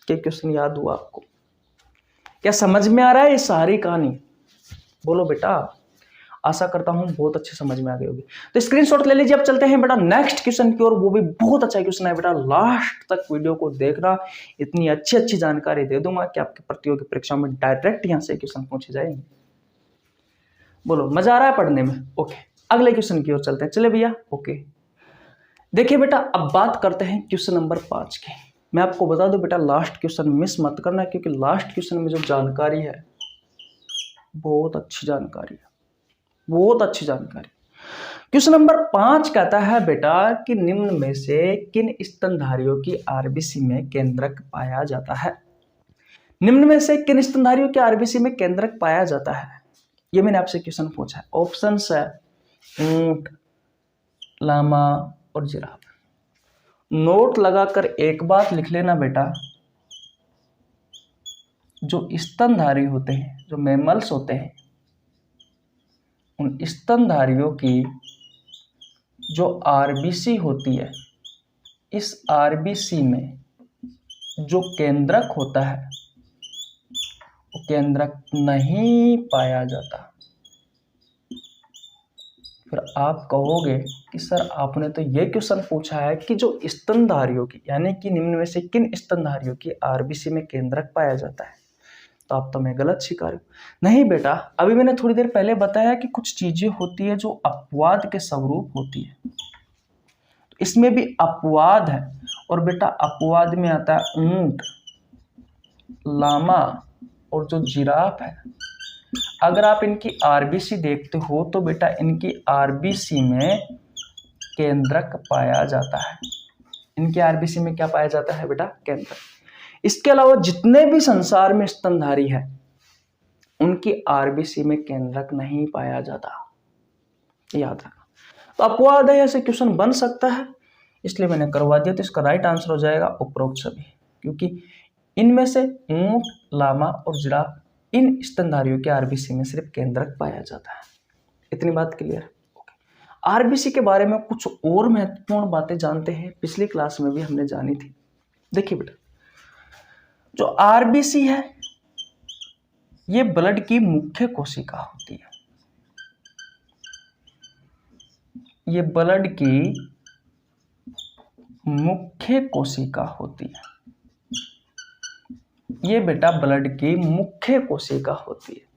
क्या क्वेश्चन याद हुआ आपको, क्या समझ में आ रहा है ये सारी कहानी? बोलो बेटा, आशा करता हूं बहुत अच्छे समझ में आ गई होगी। तो स्क्रीनशॉट ले लीजिए। अब चलते हैं बेटा नेक्स्ट क्वेश्चन की ओर, वो भी बहुत अच्छा क्वेश्चन है बेटा, लास्ट तक वीडियो को देखना, इतनी अच्छी अच्छी जानकारी दे दूंगा कि आपके प्रतियोगी परीक्षा में डायरेक्ट यहां से क्वेश्चन पूछे जाएंगे। बोलो मजा आ रहा है पढ़ने में? ओके, अगले क्वेश्चन की ओर चलते हैं। चले भैया, ओके देखिए बेटा, अब बात करते हैं क्वेश्चन नंबर 5 की। मैं आपको बता दूं बेटा, लास्ट क्वेश्चन मिस मत करना, क्योंकि लास्ट क्वेश्चन में जो जानकारी है बहुत अच्छी जानकारी है, बहुत अच्छी जानकारी। क्वेश्चन नंबर 5 कहता है बेटा कि निम्न में से किन स्तनधारियों की आरबीसी में केंद्रक पाया जाता है? निम्न में से किन स्तनधारियों की आरबीसी में केंद्रक पाया जाता है, ये मैंने आपसे क्वेश्चन पूछा है। ऑप्शंस है ऊंट, लामा और जिराफ। नोट लगाकर एक बात लिख लेना बेटा, जो स्तनधारी होते हैं, जो मैमल्स होते हैं, उन स्तनधारियों की जो आरबीसी होती है, इस आरबीसी में जो केंद्रक होता है वो केंद्रक नहीं पाया जाता। फिर आप कहोगे कि सर आपने तो ये क्वेश्चन पूछा है कि जो स्तनधारियों की, यानी कि निम्न में से किन स्तनधारियों की आरबीसी में केंद्रक पाया जाता है, तो आप तो मैं गलत शिकार हूं। नहीं बेटा, अभी मैंने थोड़ी देर पहले बताया कि कुछ चीजें होती है जो अपवाद के स्वरूप होती है, तो इसमें भी अपवाद है। और बेटा अपवाद में आता है ऊंट, लामा और जो जिराफ है। अगर आप इनकी आरबीसी देखते हो तो बेटा इनकी आरबीसी में केंद्रक पाया जाता है। इनकी आरबीसी में क्या पाया जाता है बेटा? केंद्रक। इसके अलावा जितने भी संसार में स्तनधारी है उनकी आरबीसी में केंद्रक नहीं पाया जाता, याद रखना। तो अपवाद है, ऐसे क्वेश्चन बन सकता है, इसलिए मैंने करवा दिया। तो इसका राइट आंसर हो जाएगा उपरोक्त सभी, क्योंकि इनमें से ऊंट, लामा और जिराफ, इन स्तनधारियों के आरबीसी में सिर्फ केंद्रक पाया जाता है। इतनी बात क्लियर? आरबीसी के बारे में कुछ और महत्वपूर्ण बातें जानते हैं, पिछली क्लास में भी हमने जानी थी। देखिए बेटा, जो आरबीसी है ये ब्लड की मुख्य कोशिका होती है। ये ब्लड की मुख्य कोशिका होती है। ये बेटा ब्लड की मुख्य कोशिका होती है।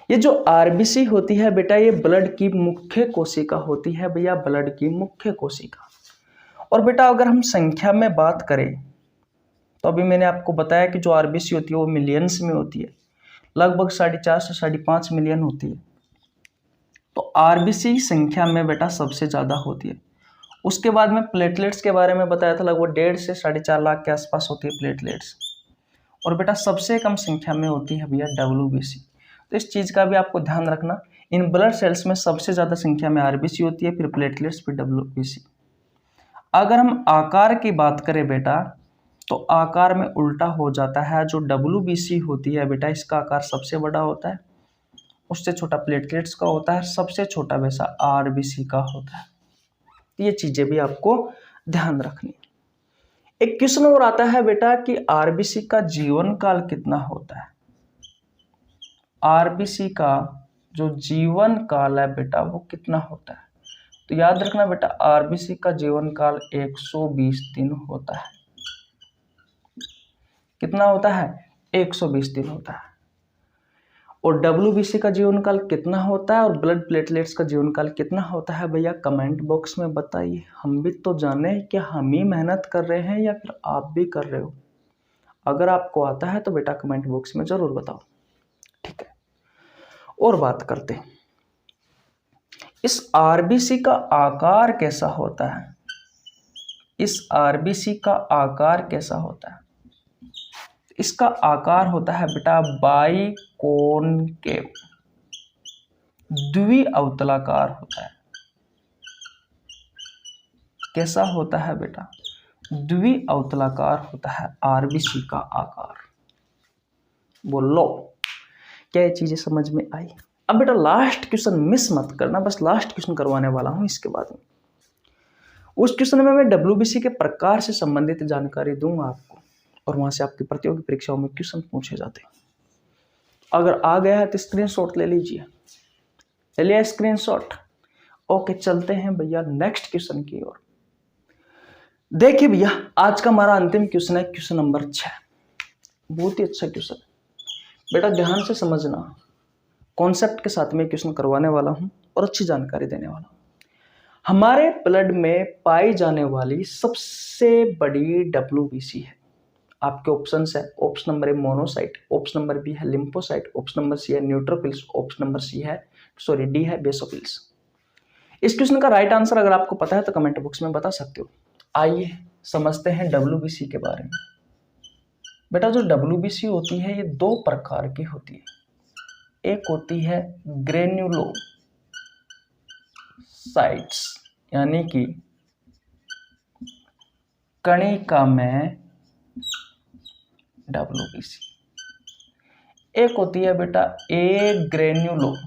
ये जो आरबीसी होती है बेटा, ये ब्लड की मुख्य कोशिका होती है भैया, ब्लड की मुख्य कोशिका। और बेटा अगर हम संख्या में बात करें तो अभी मैंने आपको बताया कि जो आरबीसी होती है वो मिलियंस में होती है, लगभग 4.5 से 5.5 मिलियन होती है। तो आरबीसी संख्या में बेटा सबसे ज्यादा होती है। उसके बाद में प्लेटलेट्स के बारे में बताया था, लगभग 1.5 से 4.5 लाख के आसपास होती है प्लेटलेट्स। और बेटा सबसे कम संख्या में होती है भैया डब्ल्यूबीसी। तो इस चीज का भी आपको ध्यान रखना, इन ब्लड सेल्स में सबसे ज्यादा संख्या में आरबीसी होती है, फिर प्लेटलेट्स, फिर डब्ल्यूबीसी। अगर हम आकार की बात करें बेटा, तो आकार में उल्टा हो जाता है। जो डब्ल्यूबीसी होती है बेटा, इसका आकार सबसे बड़ा होता है, उससे छोटा प्लेटलेट्स का होता है, सबसे छोटा वैसा आरबीसी का होता है। तो ये चीजें भी आपको ध्यान रखनी। एक क्वेश्चन और आता है बेटा कि आरबीसी का जीवन काल कितना होता है। आरबीसी का जो जीवन काल है बेटा वो कितना होता है। तो याद रखना बेटा, आरबीसी का जीवन काल 120 दिन होता है। कितना होता है? 120 दिन होता है। और डब्ल्यूबीसी का जीवन काल कितना होता है और ब्लड प्लेटलेट्स का जीवन काल कितना होता है भैया, कमेंट बॉक्स में बताइए। हम भी तो जाने कि हम ही मेहनत कर रहे हैं या फिर आप भी कर रहे हो। अगर आपको आता है तो बेटा कमेंट बॉक्स में जरूर बताओ, ठीक है। और बात करते हैं, इस आरबीसी का आकार कैसा होता है। इस आरबीसी का आकार कैसा होता है? इसका आकार होता है बेटा बाइकोनकेव, द्विअवतलाकार होता है। कैसा होता है बेटा? द्विअवतलाकार होता है आरबीसी का आकार। बोलो क्या ये चीजें समझ में आई? अब बेटा लास्ट क्वेश्चन मिस मत करना, बस लास्ट क्वेश्चन करवाने वाला हूं इसके बाद में। उस क्वेश्चन में मैं डब्ल्यूबीसी के प्रकार से संबंधित जानकारी दूंगा आपको, और वहां से आपकी प्रतियोगी परीक्षाओं में क्वेश्चन पूछे जाते हैं। अगर आ गया है तो स्क्रीनशॉट ले लीजिए। ले लिया स्क्रीनशॉट? ओके, चलते हैं भैया नेक्स्ट क्वेश्चन की ओर। देखिए भैया, आज का हमारा अंतिम क्वेश्चन है क्वेश्चन नंबर 6। बहुत ही अच्छा क्वेश्चन है बेटा, ध्यान से समझना। कॉन्सेप्ट के साथ में क्वेश्चन करवाने वाला हूं और अच्छी जानकारी देने वाला हूं। हमारे ब्लड में पाई जाने वाली सबसे बड़ी डब्ल्यूबीसी है। आपके ऑप्शन है, option number A monocyte, option number B है लिम्फोसाइट, ऑप्शन नंबर सी है न्यूट्रोफिल्स, ऑप्शन नंबर डी है बेसोफिल्स। इस क्वेश्चन का राइट आंसर अगर आपको पता है तो कमेंट बॉक्स में बता सकते हो। आइए समझते हैं डब्ल्यूबीसी के बारे में। बेटा जो डब्ल्यूबीसी होती है ये दो प्रकार की होती है। एक होती है ग्रेन्युलोसाइट्स, यानी कि कणिका में डब्ल्यूबीसी। एक होती है बेटा ए ग्रेन्युलोसाइट्स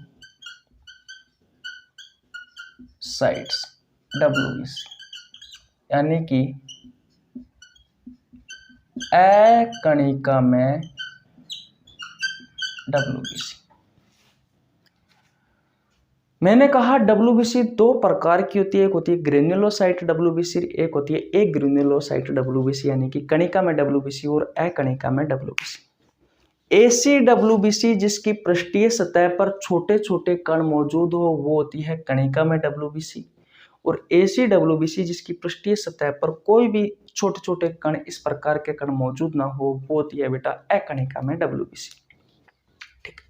डब्ल्यूबीसी, यानी कि कणिका में डब्ल्यूबीसी। मैंने कहा डब्ल्यूबीसी दो प्रकार की होती है। एक होती है ग्रेन्युलोसाइट डब्ल्यूबीसी, एक होती है ए ग्रेन्युलोसाइट डब्ल्यूबीसी, यानी कि कणिका में डब्ल्यूबीसी और कणिका में डब्ल्यूबीसी। एसी डब्ल्यूबीसी जिसकी पृष्ठीय सतह पर छोटे छोटे कण मौजूद हो वो होती है कणिका में डब्ल्यूबीसी, और एसी डब्ल्यूबीसी जिसकी पृष्ठीय सतह पर कोई भी छोटे छोटे कण इस प्रकार के कण मौजूद ना हो वो होती है बेटा कणिका में डब्ल्यूबीसी। ठीक।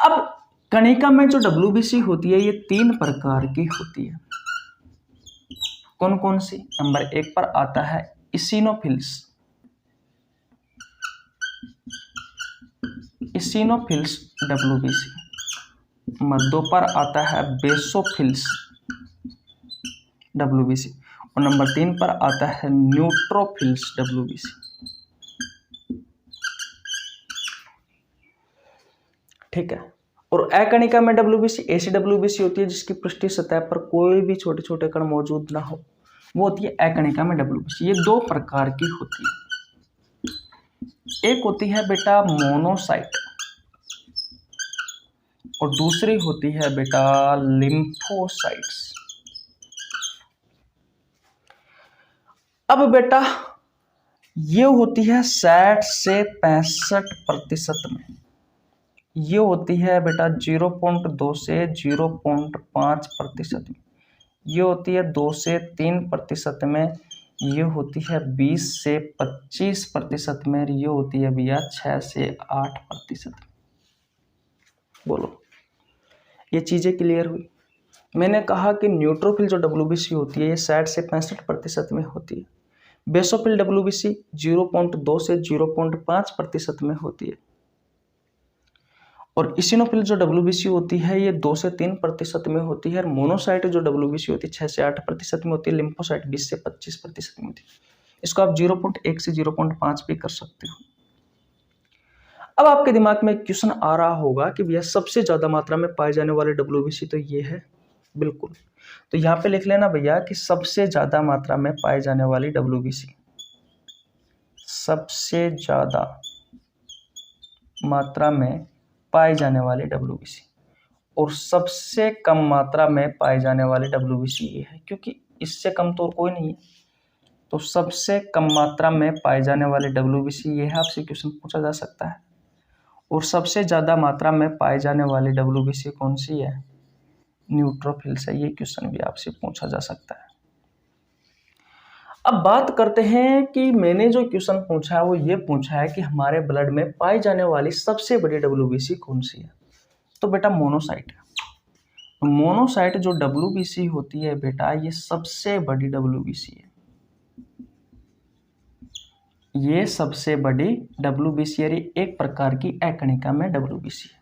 अब कणिका में जो डब्ल्यूबीसी होती है ये 3 प्रकार की होती है। कौन कौन सी? नंबर 1 पर आता है इसिनोफिल्स, डब्ल्यूबीसी। नंबर 2 पर आता है बेसोफिल्स डब्ल्यूबीसी, और नंबर 3 पर आता है न्यूट्रोफिल्स डब्ल्यूबीसी। ठीक है। और कणिका में डब्ल्यूबीसी ऐसी डब्ल्यूबीसी होती है जिसकी पृष्ठीय सतह पर कोई भी छोटे छोटे कण मौजूद ना हो, वो होती है कणिका में डब्ल्यूबीसी। ये 2 प्रकार की होती है। एक होती है बेटा मोनोसाइट और दूसरी होती है बेटा लिम्फोसाइट्स। अब बेटा ये होती है 60 से 65% में, ये होती है बेटा 0.2 से 0.5% में, ये होती है 2 से 3% में, ये होती है 20 से 25% में, ये होती है भैया 6 से 8%। बोलो ये चीजें क्लियर हुई? मैंने कहा कि न्यूट्रोफिल जो डब्ल्यूबीसी होती है ये 60 से 65% में होती है। बेसोफिल डब्ल्यूबीसी 0.2 से 0.5% में होती है, और इसिनोफिल जो डब्ल्यूबीसी होती है ये 2 से 3% में होती है, और मोनोसाइट जो डब्ल्यूबीसी होती है 6 से 8% में होती है, लिम्फोसाइट 20 से 25% में होती है। इसको आप 0.1 से 0.5 भी कर सकते हो। अब आपके दिमाग में क्वेश्चन आ रहा होगा कि भैया सबसे ज्यादा मात्रा में पाए जाने वाले डब्ल्यूबीसी तो ये है बिल्कुल। तो यहाँ पे लिख लेना भैया कि सबसे ज़्यादा मात्रा में पाई जाने वाली WBC, सबसे ज़्यादा मात्रा में पाई जाने वाली WBC, और सबसे कम मात्रा में पाई जाने वाली WBC ये है, क्योंकि इससे कम तो और कोई नहीं है। तो सबसे कम मात्रा में पाई जाने वाली WBC ये है, आपसे क्वेश्चन पूछा जा सकता है। और सबसे ज़्यादा मात्रा में पाई जाने वाली WBC कौन सी है? न्यूट्रोफिल्स है। ये क्वेश्चन भी आपसे पूछा जा सकता है। अब बात करते हैं कि मैंने जो क्वेश्चन पूछा है वो ये पूछा है कि हमारे ब्लड में पाई जाने वाली सबसे बड़ी WBC कौन सी है? तो बेटा मोनोसाइट है। मोनोसाइट जो WBC होती है बेटा, ये सबसे बड़ी WBC है। ये सबसे बड़ी WBC यानी एक प्रकार की एकणिका में WBC है।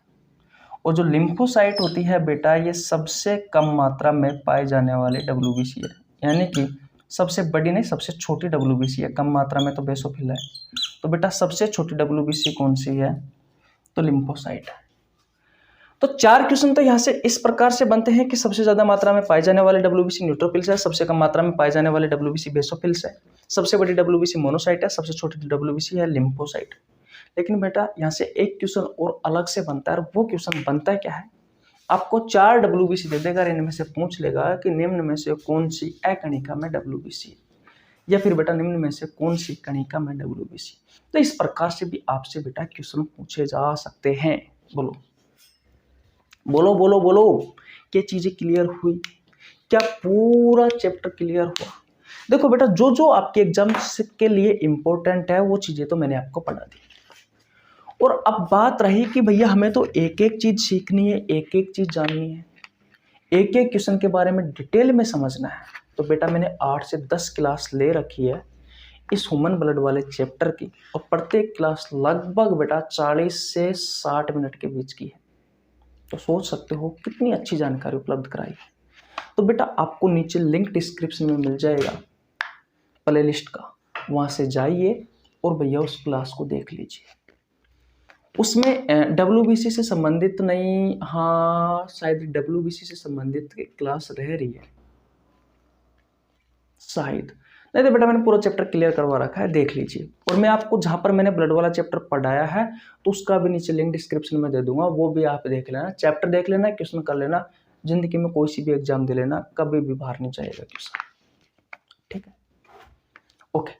और जो लिम्फोसाइट होती है बेटा, ये सबसे कम मात्रा में पाई जाने वाली WBC है, यानी कि सबसे बड़ी नहीं, सबसे छोटी WBC है। कम मात्रा में तो बेसोफिल है। तो बेटा सबसे छोटी WBC कौन सी है? तो लिम्फोसाइट है। तो 4 क्वेश्चन तो यहाँ से इस प्रकार से बनते हैं कि सबसे ज्यादा मात्रा में पाई जाने वाले WBC न्यूट्रोफिल्स है, सबसे कम मात्रा में पाई जाने वाले WBC बेसोफिल्स है, सबसे बड़ी WBC मोनोसाइट है, सबसे छोटी WBC है लिम्फोसाइट। लेकिन बेटा यहाँ से एक क्वेश्चन और अलग से बनता है, और वो क्वेश्चन बनता है क्या है? आपको 4 WBC दे देगा, इनमें से पूछ लेगा कि निम्न में से कौन सी एकणिका में WBC है, या फिर बेटा निम्न में से कौन सी कणिका में WBC। तो इस प्रकार से भी आपसे बेटा क्वेश्चन पूछे जा सकते हैं। बोलो बोलो बोलो बोलो, क्या चीजें क्लियर हुई? क्या पूरा चैप्टर क्लियर हुआ? देखो बेटा, जो जो आपके एग्जाम के लिए इंपॉर्टेंट है वो चीजें तो मैंने आपको पढ़ा दी। और अब बात रही कि भैया हमें तो एक एक चीज सीखनी है, एक एक चीज जाननी है, एक एक क्वेश्चन के बारे में डिटेल में समझना है। तो बेटा मैंने 8 से 10 क्लास ले रखी है इस ह्यूमन ब्लड वाले चैप्टर की, और प्रत्येक क्लास लगभग बेटा 40 से 60 मिनट के बीच की है। तो सोच सकते हो कितनी अच्छी जानकारी उपलब्ध कराई है। तो बेटा आपको नीचे लिंक डिस्क्रिप्शन में मिल जाएगा प्ले लिस्ट का, वहाँ से जाइए और भैया उस क्लास को देख लीजिए। उसमें WBC से संबंधित नहीं, हाँ शायद WBC से संबंधित क्लास रह रही है शायद, नहीं तो बेटा मैंने पूरा चैप्टर क्लियर करवा रखा है, देख लीजिए। और मैं आपको जहाँ पर मैंने ब्लड वाला चैप्टर पढ़ाया है तो उसका भी नीचे लिंक डिस्क्रिप्शन में दे दूंगा, वो भी आप देख लेना, चैप्टर देख लेना, क्वेश्चन कर लेना। जिंदगी में कोई सी भी एग्जाम दे लेना, कभी भी बाहर नहीं जाएगा क्वेश्चन, ठीक है? ओके,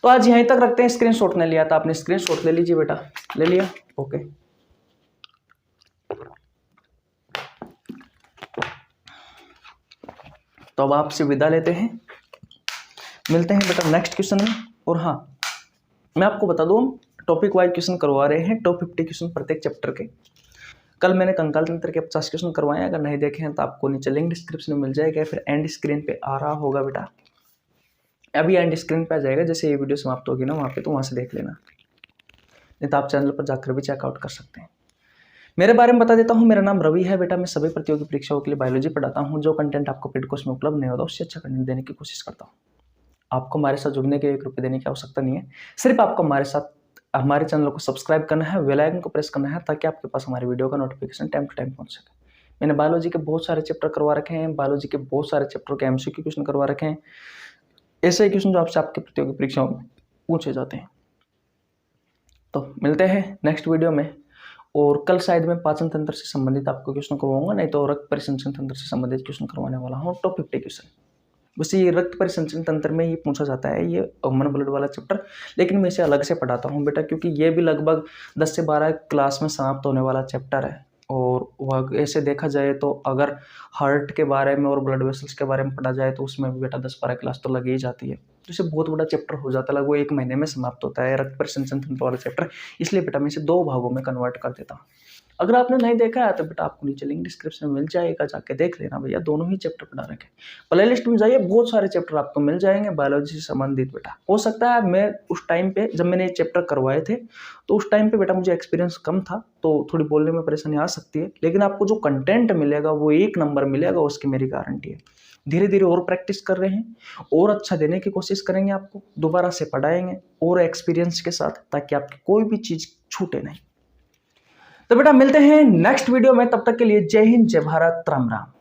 तो आज यहीं तक रखते हैं। स्क्रीनशॉट नहीं लिया था आपने, स्क्रीनशॉट ले लीजिए बेटा, ले लिया? ओके, तो अब आपसे विदा लेते हैं, मिलते हैं बेटा नेक्स्ट क्वेश्चन में। और हाँ, मैं आपको बता दूं, टॉपिक वाइज क्वेश्चन करवा रहे हैं, टॉप 50 क्वेश्चन प्रत्येक चैप्टर के। कल मैंने कंकाल तंत्र के 50 क्वेश्चन करवाए हैं, अगर नहीं देखे हैं तो आपको नीचे लिंक डिस्क्रिप्शन में मिल जाएगा, फिर एंड स्क्रीन पे आ रहा होगा बेटा, अभी एंड स्क्रीन पे आ जाएगा जैसे ये वीडियो समाप्त होगी ना वहाँ पे, तो वहाँ से देख लेना, नहीं तो आप चैनल पर जाकर भी चेकआउट कर सकते हैं। मेरे बारे में बता देता हूँ, मेरा नाम रवि है बेटा, मैं सभी प्रतियोगी परीक्षाओं के लिए बायोलॉजी पढ़ाता हूँ। जो कंटेंट आपको पेड कोर्स में उपलब्ध नहीं होता उससे अच्छा कंटेंट देने की कोशिश करता हूँ। आपको हमारे साथ जुड़ने के लिए 1 रुपये देने की आवश्यकता नहीं है, सिर्फ आपको हमारे चैनल को सब्सक्राइब करना है, बेल आइकन को प्रेस करना है, ताकि आपके पास हमारी वीडियो का नोटिफिकेशन टाइम टू टाइम पहुंच सके। मैंने बायोलॉजी के बहुत सारे चैप्टर करवा रखे हैं, बायोलॉजी के बहुत सारे चैप्टर के MCQ क्वेश्चन करवा रखे हैं, ऐसे क्वेश्चन जो आपसे आपके प्रतियोगी परीक्षाओं में पूछे जाते हैं। तो मिलते हैं नेक्स्ट वीडियो में, और कल शायद मैं पाचन तंत्र से संबंधित आपको क्वेश्चन करवाऊंगा, नहीं तो रक्त परिसंचरण तंत्र से संबंधित क्वेश्चन करवाने वाला हूँ, टॉप 50 क्वेश्चन। बस ये रक्त परिसंचरण तंत्र में ही पूछा जाता है, ये ह्यूमन ब्लड वाला चैप्टर, लेकिन मैं इसे अलग से पढ़ाता हूँ बेटा, क्योंकि ये भी लगभग 10 से 12 क्लास में समाप्त होने वाला चैप्टर है। और वह ऐसे देखा जाए तो अगर हार्ट के बारे में और ब्लड वेसल्स के बारे में पढ़ा जाए तो उसमें भी बेटा 10-12 क्लास तो लगी ही जाती है, तो इसे बहुत बड़ा चैप्टर हो जाता है, लगभग 1 महीने में समाप्त होता है रक्त परिसंचरण तंत्र वाला चैप्टर। इसलिए बेटा मैं इसे 2 भागों में कन्वर्ट कर देता हूँ। अगर आपने नहीं देखा है तो बेटा आपको नीचे लिंक डिस्क्रिप्शन में मिल जाएगा, जाके देख लेना भैया, दोनों ही चैप्टर पढ़ा रखे। प्ले लिस्ट में जाइए, बहुत सारे चैप्टर आपको मिल जाएंगे बायोलॉजी से संबंधित बेटा। हो सकता है मैं उस टाइम पे जब मैंने ये चैप्टर करवाए थे तो उस टाइम पे बेटा मुझे एक्सपीरियंस कम था, तो थोड़ी बोलने में परेशानी आ सकती है, लेकिन आपको जो कंटेंट मिलेगा वो 1 नंबर मिलेगा, उसकी मेरी गारंटी है। धीरे धीरे और प्रैक्टिस कर रहे हैं, और अच्छा देने की कोशिश करेंगे, आपको दोबारा से पढ़ाएंगे और एक्सपीरियंस के साथ, ताकि आपकी कोई भी चीज़ छूटे नहीं। तो बेटा मिलते हैं नेक्स्ट वीडियो में, तब तक के लिए जय हिंद, जय भारत, राम राम।